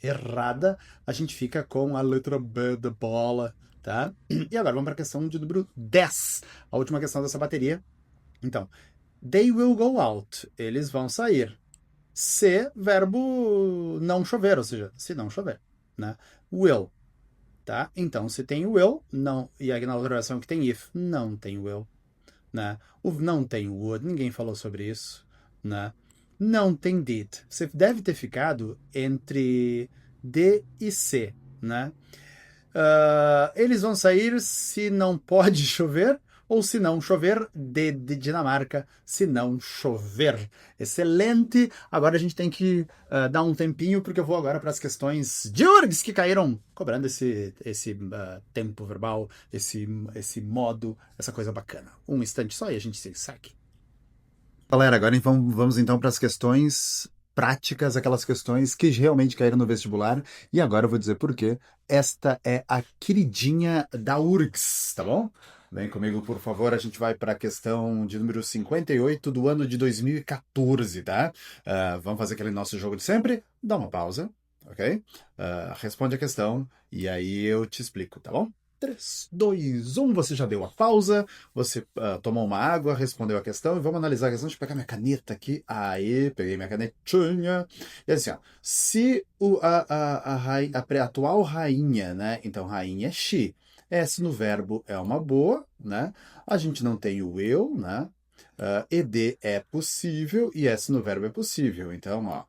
Errada. A gente fica com a letra B da bola, tá? E agora vamos para a questão de número 10. A última questão dessa bateria. Então, they will go out. Eles vão sair. Se verbo não chover, ou seja, se não chover, né? Will, tá? Então, se tem will, não. E aí na outra oração que tem if, não tem will. Né? O não tem would, ninguém falou sobre isso. Né? Não tem did. Você deve ter ficado entre D e C. Né? Eles vão sair se não pode chover ou se não chover, de Dinamarca, se não chover. Excelente! Agora a gente tem que dar um tempinho, porque eu vou agora para as questões de URGS que caíram, cobrando esse tempo verbal, esse modo, essa coisa bacana. Um instante só e a gente segue. Galera, agora vamos então para as questões práticas, aquelas questões que realmente caíram no vestibular. E agora eu vou dizer por quê. Esta é a queridinha da URGS, tá bom? Vem comigo, por favor. A gente vai para a questão de número 58 do ano de 2014, tá? Vamos fazer aquele nosso jogo de sempre. Dá uma pausa, ok? Responde a questão e aí eu te explico, tá bom? 3, 2, 1, você já deu a pausa, você tomou uma água, respondeu a questão, e vamos analisar a questão. Deixa eu pegar minha caneta aqui. Aí, peguei minha canetinha. E assim, ó, se a atual rainha, né? Então, rainha é she. S no verbo é uma boa, né? A gente não tem o eu, né? ED é possível e S no verbo é possível. Então, ó,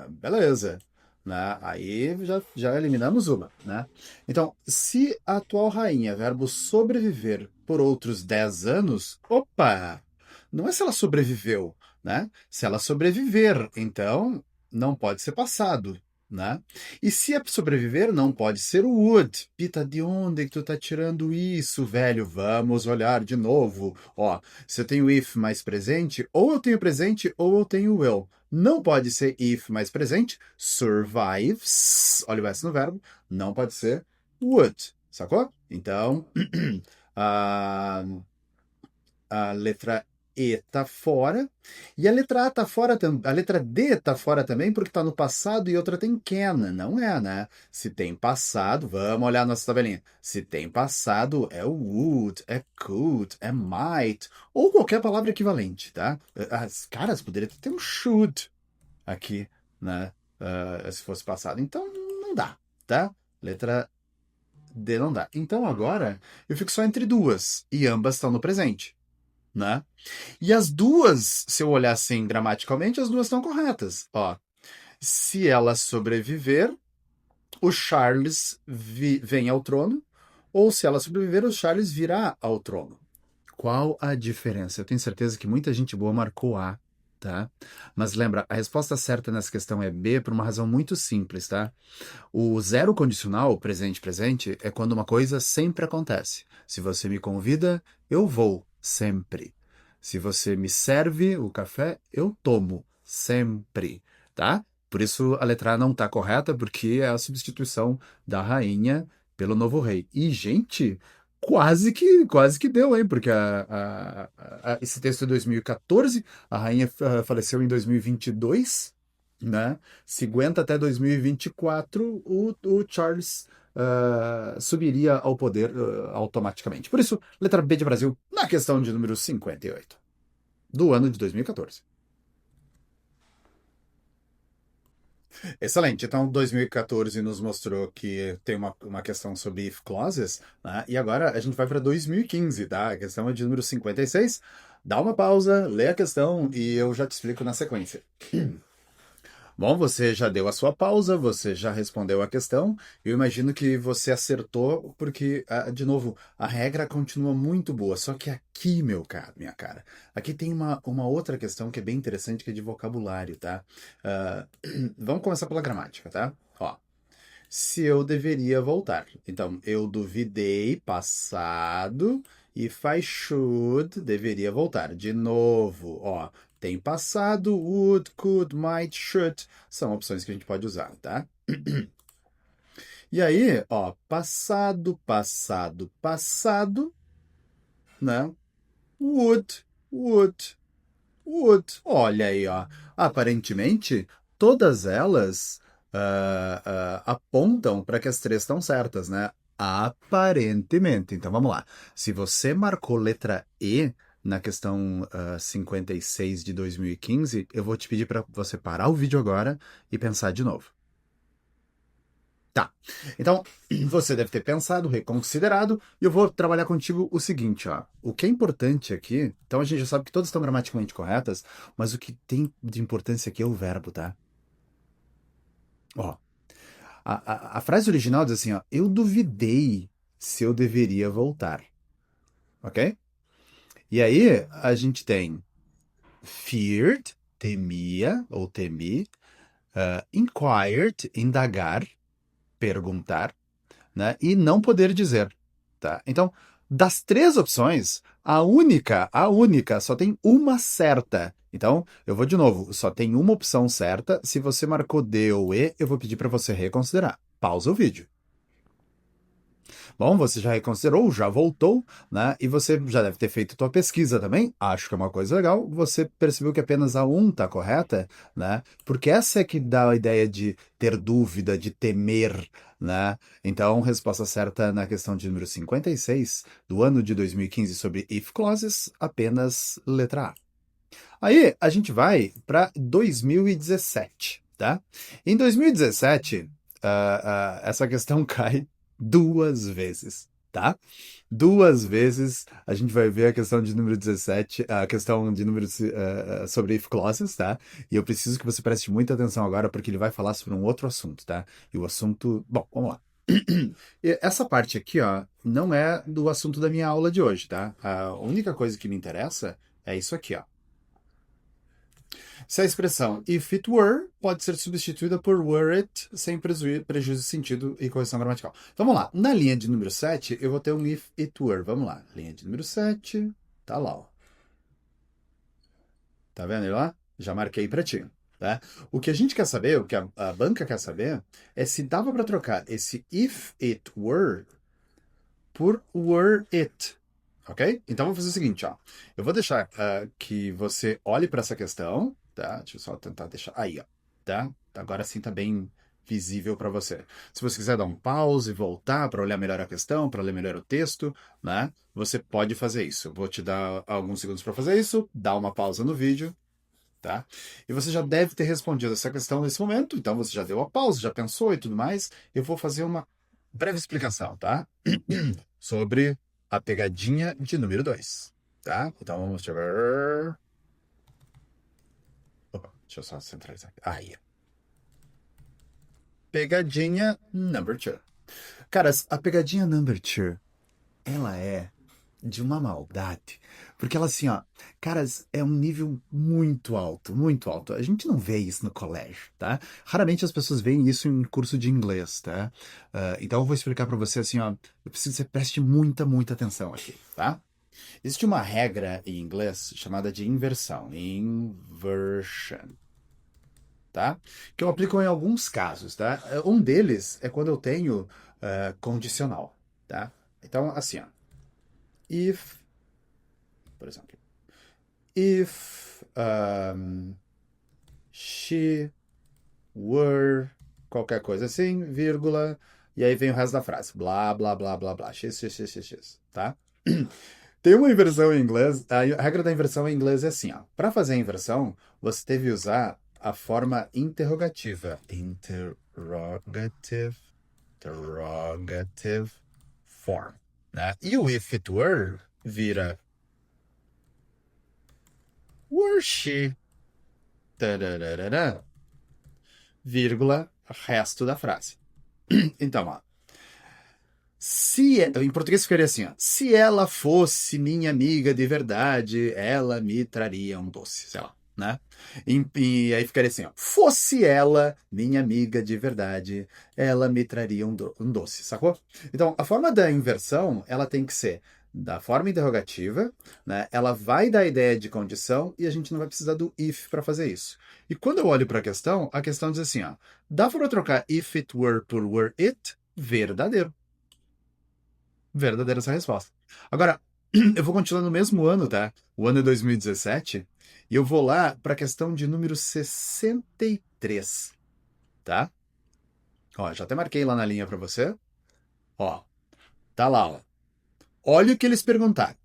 beleza. Né? Aí já eliminamos uma, né? Então, se a atual rainha, verbo sobreviver por outros 10 anos, opa! Não é se ela sobreviveu, né? Se ela sobreviver, então não pode ser passado, né? E se é sobreviver, não pode ser o would. Pita, de onde que tu tá tirando isso, velho? Vamos olhar de novo. Ó, se eu tenho if mais presente, ou eu tenho presente ou eu tenho will. Não pode ser if mais presente, survives, olha o S no verbo, não pode ser would, sacou? Então, a letra E tá fora, e a letra A tá fora também, a letra D tá fora também, porque tá no passado e outra tem can, não é, né? Se tem passado, vamos olhar a nossa tabelinha. Se tem passado, é would, é could, é might, ou qualquer palavra equivalente, tá? As caras poderiam ter um should aqui, né? Se fosse passado. Então, não dá, tá? Letra D não dá. Então, agora, eu fico só entre duas, e ambas estão no presente. né? E as duas, se eu olhar assim gramaticalmente, as duas estão corretas. Ó, se ela sobreviver, o Charles vem ao trono, ou se ela sobreviver, o Charles virá ao trono. Qual a diferença? Eu tenho certeza que muita gente boa marcou A, tá? Mas lembra, a resposta certa nessa questão é B por uma razão muito simples, tá? O zero condicional, presente, presente, é quando uma coisa sempre acontece. Se você me convida, eu vou, sempre. Se você me serve o café, eu tomo, sempre, tá? Por isso a letra A não tá correta, porque é a substituição da rainha pelo novo rei. E, gente, quase que deu, hein? Porque esse texto é 2014, a rainha faleceu em 2022, né? Se aguenta até 2024, o Charles subiria ao poder automaticamente. Por isso, letra B de Brasil, na questão de número 58, do ano de 2014. Excelente. Então, 2014 nos mostrou que tem uma questão sobre if clauses, né? E agora a gente vai para 2015, tá? A questão é de número 56. Dá uma pausa, lê a questão e eu já te explico na sequência. Bom, você já deu a sua pausa, você já respondeu a questão. Eu imagino que você acertou, porque, de novo, a regra continua muito boa. Só que aqui, meu cara, minha cara, aqui tem uma outra questão que é bem interessante, que é de vocabulário, tá? Ah, vamos começar pela gramática, tá? Ó, se eu deveria voltar. Então, eu duvidei, passado, e faz should, deveria voltar. De novo, ó, tem passado, would, could, might, should. São opções que a gente pode usar, tá? E aí, ó, passado, passado, passado, né? Would, would, would. Olha aí, ó. Aparentemente, todas elas apontam para que as três estão certas, né? Aparentemente. Então vamos lá. Se você marcou letra E na questão 56 de 2015, eu vou te pedir para você parar o vídeo agora e pensar de novo. Tá. Então, você deve ter pensado, reconsiderado, e eu vou trabalhar contigo o seguinte, ó. O que é importante aqui, então a gente já sabe que todas estão gramaticalmente corretas, mas o que tem de importância aqui é o verbo, tá? Ó, a frase original diz assim, ó, eu duvidei se eu deveria voltar, ok? E aí, a gente tem feared, temia ou temi, inquired, indagar, perguntar, né? E não poder dizer, tá? Então, das três opções, a única, só tem uma certa. Então, eu vou de novo, só tem uma opção certa. Se você marcou D ou E, eu vou pedir para você reconsiderar. Pausa o vídeo. Bom, você já reconsiderou, já voltou, né? E você já deve ter feito tua pesquisa também. Acho que é uma coisa legal. Você percebeu que apenas a 1 está correta, né? Porque essa é que dá a ideia de ter dúvida, de temer, né? Então, resposta certa na questão de número 56 do ano de 2015 sobre if clauses, apenas letra A. Aí, a gente vai para 2017, tá? Em 2017, essa questão cai duas vezes, tá? Duas vezes a gente vai ver a questão de número 17, a questão de número sobre if clauses, tá? E eu preciso que você preste muita atenção agora, porque ele vai falar sobre um outro assunto, tá? E o assunto. Bom, vamos lá. E essa parte aqui, ó, não é do assunto da minha aula de hoje, tá? A única coisa que me interessa é isso aqui, ó. Se a expressão if it were pode ser substituída por were it, sem prejuízo de sentido e correção gramatical. Então vamos lá. Na linha de número 7, eu vou ter um if it were. Vamos lá. Linha de número 7. Tá lá, ó. Tá vendo ele lá? Já marquei para ti. Tá? O que a gente quer saber, o que a banca quer saber, é se dava para trocar esse if it were por were it. Ok? Então vou fazer o seguinte, ó. Eu vou deixar que você olhe para essa questão, tá? Deixa eu só tentar deixar. Aí, ó. Tá? Agora sim tá bem visível para você. Se você quiser dar um pause e voltar para olhar melhor a questão, para ler melhor o texto, né? Você pode fazer isso. Eu vou te dar alguns segundos para fazer isso, dar uma pausa no vídeo, tá? E você já deve ter respondido essa questão nesse momento, então você já deu a pausa, já pensou e tudo mais. Eu vou fazer uma breve explicação, tá? Sobre a pegadinha de número 2. tá? Então vamos ver. Opa, deixa eu só centralizar aqui. Aí. Pegadinha number two. Caras, a pegadinha number two, ela é de uma maldade. Porque ela assim, ó, caras, é um nível muito alto, muito alto. A gente não vê isso no colégio, tá? Raramente as pessoas veem isso em curso de inglês, tá? Então eu vou explicar pra você assim, ó, eu preciso que você preste muita, muita atenção aqui, tá? Existe uma regra em inglês chamada de inversão, inversion, tá? Que eu aplico em alguns casos, tá? Um deles é quando eu tenho condicional, tá? Então, assim, ó, if, por exemplo, if she were qualquer coisa assim, vírgula, e aí vem o resto da frase, blá, blá, blá, blá, blá, x, tá? Tem uma inversão em inglês, a regra da inversão em inglês é assim, ó. Para fazer a inversão, você deve usar a forma interrogativa. Interrogative form, né? E o if it were vira were she, tararara, vírgula, resto da frase. Então, ó, em português ficaria assim, ó, se ela fosse minha amiga de verdade, ela me traria um doce, sei lá, né? E aí ficaria assim, ó, fosse ela minha amiga de verdade, ela me traria um doce, sacou? Então, a forma da inversão, ela tem que ser da forma interrogativa, né? Ela vai dar a ideia de condição e a gente não vai precisar do if para fazer isso. E quando eu olho para a questão diz assim, ó, dá para eu trocar if it were por were it? Verdadeiro. Verdadeira essa resposta. Agora, eu vou continuar no mesmo ano, tá? O ano é 2017, e eu vou lá para a questão de número 63, tá? Ó, já até marquei lá na linha para você. Ó, tá lá, ó. Olha o que eles perguntaram.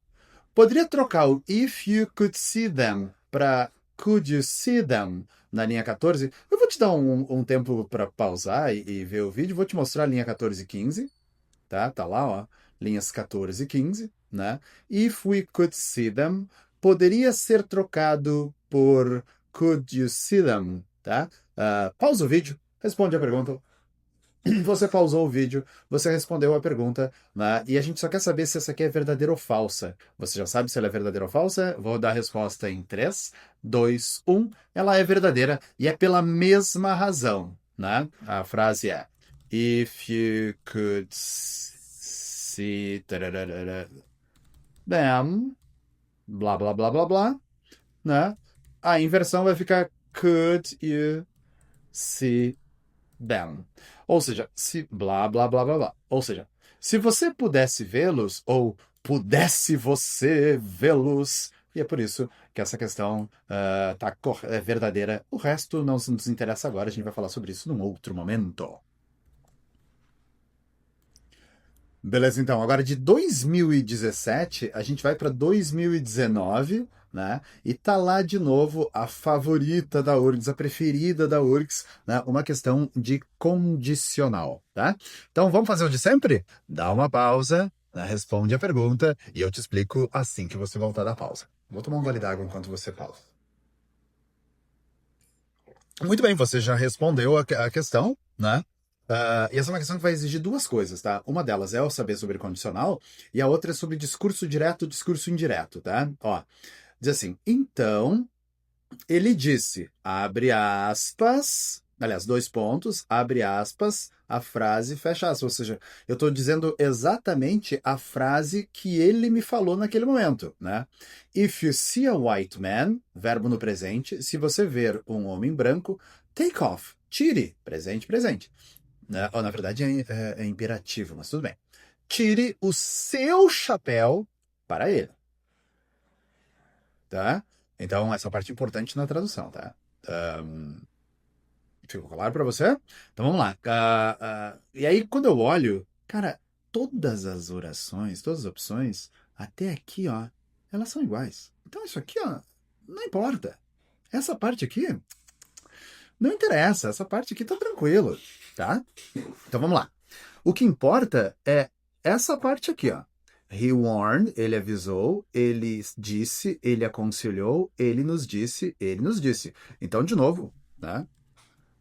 Poderia trocar o if you could see them para could you see them na linha 14? Eu vou te dar um tempo para pausar e ver o vídeo. Vou te mostrar a linha 14 e 15. Tá? Tá lá, ó, linhas 14 e 15, né? If we could see them poderia ser trocado por could you see them, tá? Pausa o vídeo, responde a pergunta. Você pausou o vídeo, você respondeu a pergunta, né? E a gente só quer saber se essa aqui é verdadeira ou falsa. Você já sabe se ela é verdadeira ou falsa? Vou dar a resposta em 3, 2, 1. Ela é verdadeira e é pela mesma razão, né? A frase é If you could see them, blá, blá, blá, blá, blá, né? A inversão vai ficar Could you see them. Ou seja, se blá blá blá blá blá. Ou seja, se você pudesse vê-los, ou pudesse você vê-los. E é por isso que essa questão é verdadeira. O resto não nos interessa agora, a gente vai falar sobre isso num outro momento. Beleza, então. Agora de 2017, a gente vai para 2019, né? E tá lá de novo a favorita da URGS, a preferida da URGS, né? Uma questão de condicional, tá? Então vamos fazer o de sempre? Dá uma pausa, né? Responde a pergunta e eu te explico assim que você voltar da pausa. Vou tomar um gole d'água enquanto você pausa. Muito bem, você já respondeu a questão, né? E essa é uma questão que vai exigir duas coisas, tá? Uma delas é o saber sobre condicional e a outra é sobre discurso direto, discurso indireto, tá? Ó, diz assim, então, ele disse, abre aspas, aliás, dois pontos, abre aspas, a frase fecha aspas, ou seja, eu estou dizendo exatamente a frase que ele me falou naquele momento, né? If you see a white man, verbo no presente, se você ver um homem branco, take off, tire, presente, presente. Né? Ou, na verdade é imperativo, mas tudo bem. Tire o seu chapéu para ele, tá? Então, essa parte é importante na tradução, tá? Ficou claro para você? Então vamos lá. E aí, quando eu olho, cara, todas as orações, todas as opções, até aqui, ó, elas são iguais. Então isso aqui, ó, não importa. Essa parte aqui não interessa. Essa parte aqui tá tranquilo, tá? Então vamos lá. O que importa é essa parte aqui, ó. He warned, ele avisou, ele disse, ele aconselhou, ele nos disse, ele nos disse. Então, de novo, né?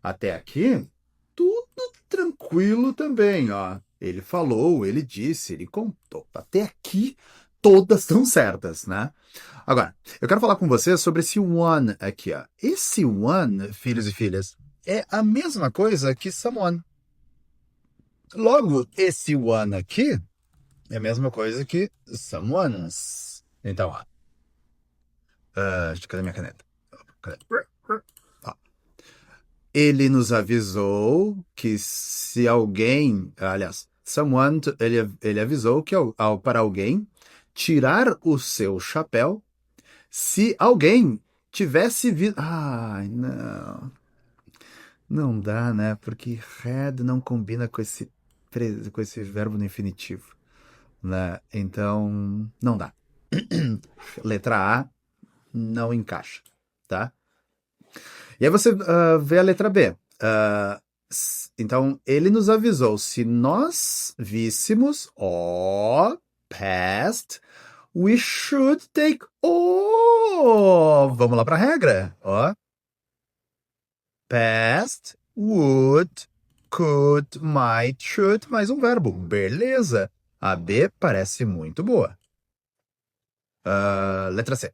Até aqui, tudo tranquilo também, ó. Ele falou, ele disse, ele contou. Até aqui, todas estão certas, né? Agora, eu quero falar com você sobre esse one aqui, ó. Esse one, filhos e filhas, é a mesma coisa que someone. Logo, esse one aqui é a mesma coisa que someone's. Então, ó. Cadê minha caneta? Cadê? Ó. Ele nos avisou que se alguém, aliás, someone, ele avisou que para alguém tirar o seu chapéu se alguém tivesse visto. Ai, não. Não dá, né? Porque had não combina com esse verbo no infinitivo, né? Então, não dá. Letra A não encaixa, tá? E aí você vê a letra B. Então, ele nos avisou, se nós víssemos, ó, past, we should take, vamos lá para a regra, ó. Past, would, could, might, should, mais um verbo. Beleza. A B parece muito boa. Letra C.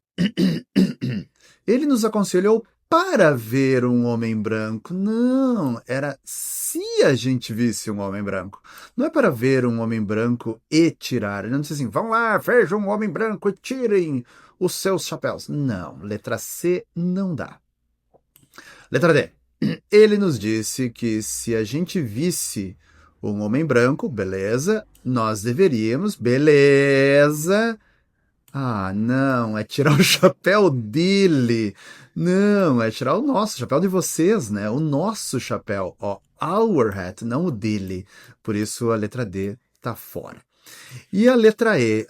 Ele nos aconselhou para ver um homem branco. Não, era se a gente visse um homem branco. Não é para ver um homem branco e tirar. Ele não disse assim, vão lá, vejam um homem branco e tirem os seus chapéus. Não, letra C não dá. Letra D. Ele nos disse que se a gente visse um homem branco, beleza, nós deveríamos, beleza. Ah, não, é tirar o chapéu dele. Não, é tirar o nosso chapéu de vocês, né? O nosso chapéu, ó, our hat, não o dele. Por isso a letra D tá fora. E a letra E,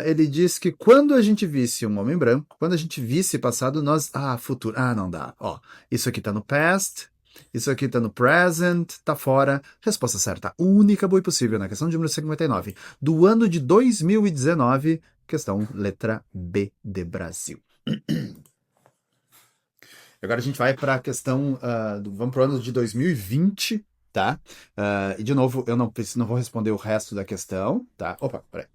ele diz que quando a gente visse um homem branco, quando a gente visse passado, nós. Futuro. Não dá. Ó, isso aqui tá no past, isso aqui tá no present, tá fora. Resposta certa, única boa e possível na questão de número 59, do ano de 2019, questão letra B de Brasil. Agora a gente vai para a questão, vamos para o ano de 2020, tá? E de novo, eu não vou responder o resto da questão, tá? Opa, peraí.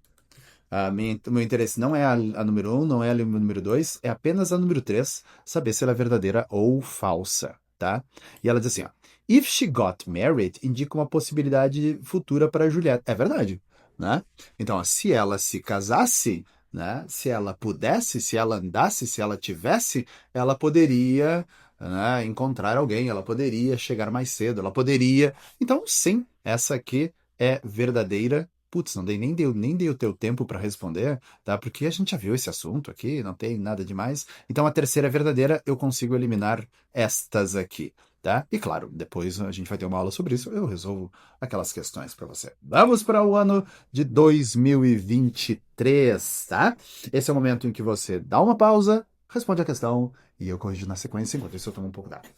Meu interesse não é a número 1, não é a número 2, é apenas a número 3, saber se ela é verdadeira ou falsa, tá? E ela diz assim, ó, If she got married, indica uma possibilidade futura para Juliette. É verdade, né? Então, ó, se ela se casasse, né? Se ela pudesse, se ela andasse, se ela tivesse, ela poderia, né, encontrar alguém, ela poderia chegar mais cedo, ela poderia... Então, sim, essa aqui é verdadeira. Putz, nem dei o teu tempo para responder, tá? Porque a gente já viu esse assunto aqui, não tem nada demais. Então a terceira é verdadeira, eu consigo eliminar estas aqui, tá? E claro, depois a gente vai ter uma aula sobre isso, eu resolvo aquelas questões para você. Vamos para o ano de 2023, tá? Esse é o momento em que você dá uma pausa, responde a questão e eu corrijo na sequência, enquanto isso eu tomo um pouco d'água.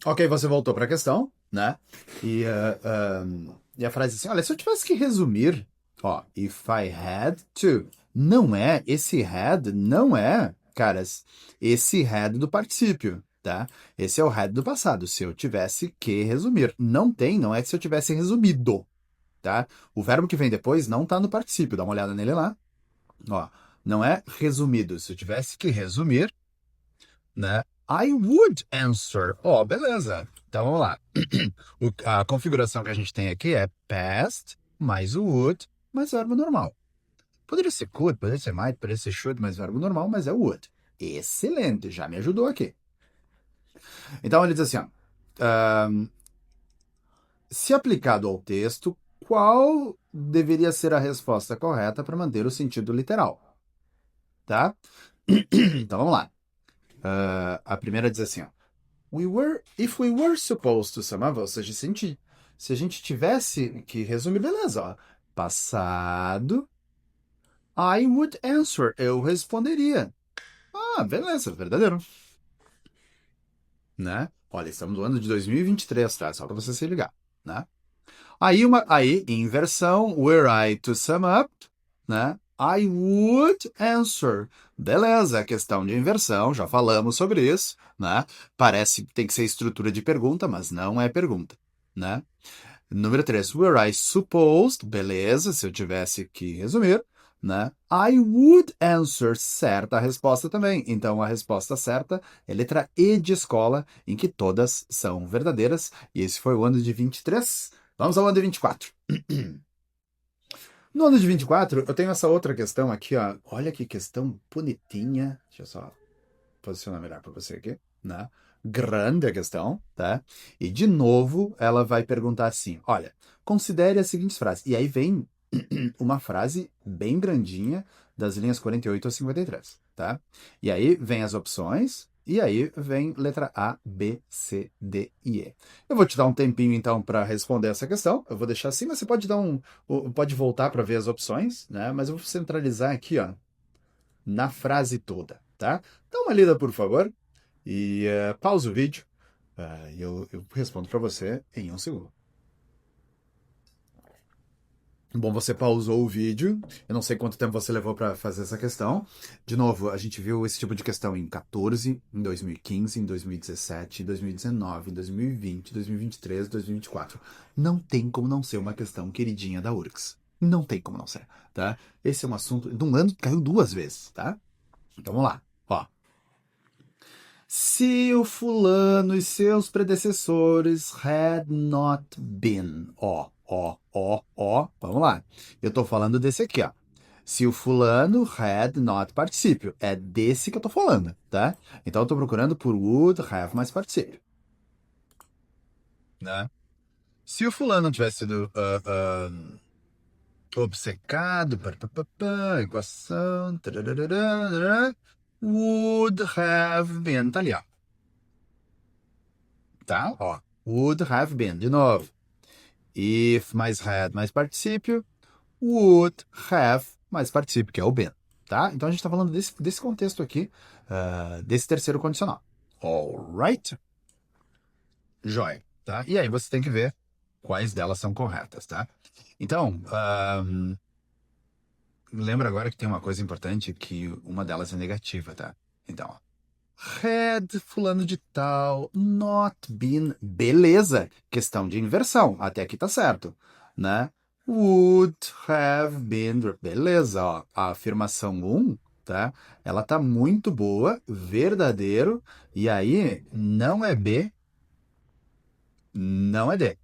Ok, você voltou para a questão, né? E a frase assim, olha, se eu tivesse que resumir, ó, if I had to, não é, esse had não é, caras, esse had do particípio, tá? Esse é o had do passado, se eu tivesse que resumir. Não tem, não é que se eu tivesse resumido, tá? O verbo que vem depois não tá no particípio, dá uma olhada nele lá, ó, não é resumido, se eu tivesse que resumir, né? I would answer. Beleza. Então vamos lá. A configuração que a gente tem aqui é past mais o would mais verbo normal. Poderia ser could, poderia ser might, poderia ser should mais verbo normal, mas é would. Excelente, já me ajudou aqui. Então ele diz assim, ó, se aplicado ao texto, qual deveria ser a resposta correta para manter o sentido literal? Tá? Então vamos lá. A primeira diz assim, ó, if we were supposed to sum up, ou seja, se a gente tivesse que resumir, beleza, ó, passado, I would answer, eu responderia. Beleza, verdadeiro. Né? Olha, estamos no ano de 2023, tá? Só para você se ligar, né? Aí, inversão, were I to sum up, né? I would answer. Beleza, questão de inversão, já falamos sobre isso, né? Parece que tem que ser estrutura de pergunta, mas não é pergunta, né? Número 3, were I supposed, beleza, se eu tivesse que resumir, né? I would answer, certa a resposta também. Então, a resposta certa é letra E de escola, em que todas são verdadeiras. E esse foi o ano de 23. Vamos ao ano de 24. No ano de 24, eu tenho essa outra questão aqui, ó. Olha que questão bonitinha. Deixa eu só posicionar melhor para você aqui, né? Grande a questão, tá? E de novo, ela vai perguntar assim: olha, considere as seguintes frases. E aí vem uma frase bem grandinha das linhas 48 a 53, tá? E aí vem as opções, e aí vem letra A, B, C, D e E. Eu vou te dar um tempinho então para responder essa questão. Eu vou deixar assim, mas você pode pode voltar para ver as opções, né? Mas eu vou centralizar aqui, ó, na frase toda, tá? Dá uma lida, por favor, e pausa o vídeo. Eu respondo para você em um segundo. Bom, você pausou o vídeo. Eu não sei quanto tempo você levou para fazer essa questão. De novo, a gente viu esse tipo de questão em 14, em 2015, em 2017, em 2019, em 2020, 2023, 2024. Não tem como não ser uma questão queridinha da URGS. Não tem como não ser, tá? Esse é um assunto de um ano que caiu 2 vezes, tá? Então vamos lá, ó. Se o fulano e seus predecessores had not been. Ó. Vamos lá. Eu tô falando desse aqui, ó. Se o fulano had not particípio. É desse que eu tô falando, tá? Então eu tô procurando por would have mais particípio. Né? Se o fulano tivesse sido obcecado, equação, would have been. Tá ali, ó. Tá? Ó. Would have been. De novo. If mais had mais particípio. Would have mais particípio, que é o been. Tá? Então a gente está falando desse contexto aqui, desse terceiro condicional. Alright? Joia. Tá? E aí você tem que ver quais delas são corretas, tá? Então, lembra agora que tem uma coisa importante, que uma delas é negativa, tá? Então, ó. Had fulano de tal not been. Beleza. Questão de inversão. Até aqui tá certo, né? Would have been. Beleza, ó. A afirmação 1, tá? Ela tá muito boa, verdadeiro. E aí, não é B, não é D,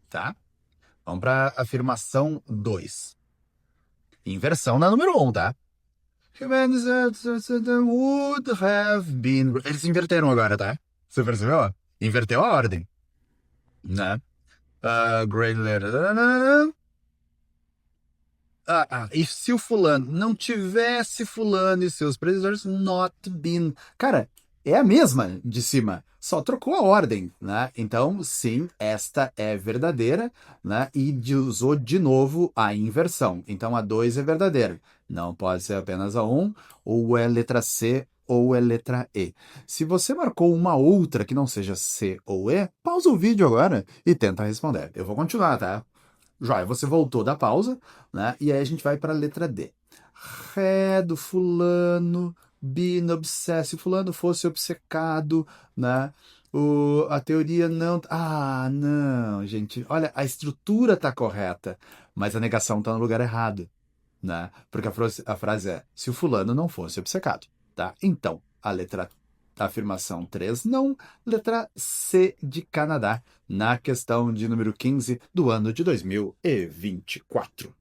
tá? Vamos pra afirmação 2. Inversão na número 1, tá? Humans would have been. Eles inverteram agora, tá? Você percebeu? Inverteu a ordem, né? Great letter. E se o fulano não tivesse fulano e seus predecessores not been. Cara, é a mesma de cima, só trocou a ordem, né? Então, sim, esta é verdadeira, né? E usou de novo a inversão. Então, a 2 é verdadeira. Não pode ser apenas a 1, ou é letra C ou é letra E. Se você marcou uma outra que não seja C ou E, pausa o vídeo agora e tenta responder. Eu vou continuar, tá? Joia, você voltou da pausa, né? E aí a gente vai para a letra D. Do fulano, been obsessed, se fulano fosse obcecado, né? A teoria não. Ah, não, gente. Olha, a estrutura tá correta, mas a negação tá no lugar errado, né? Porque a frase é: se o fulano não fosse obcecado, tá? Então, a afirmação 3 não, letra C de Canadá, na questão de número 15 do ano de 2024.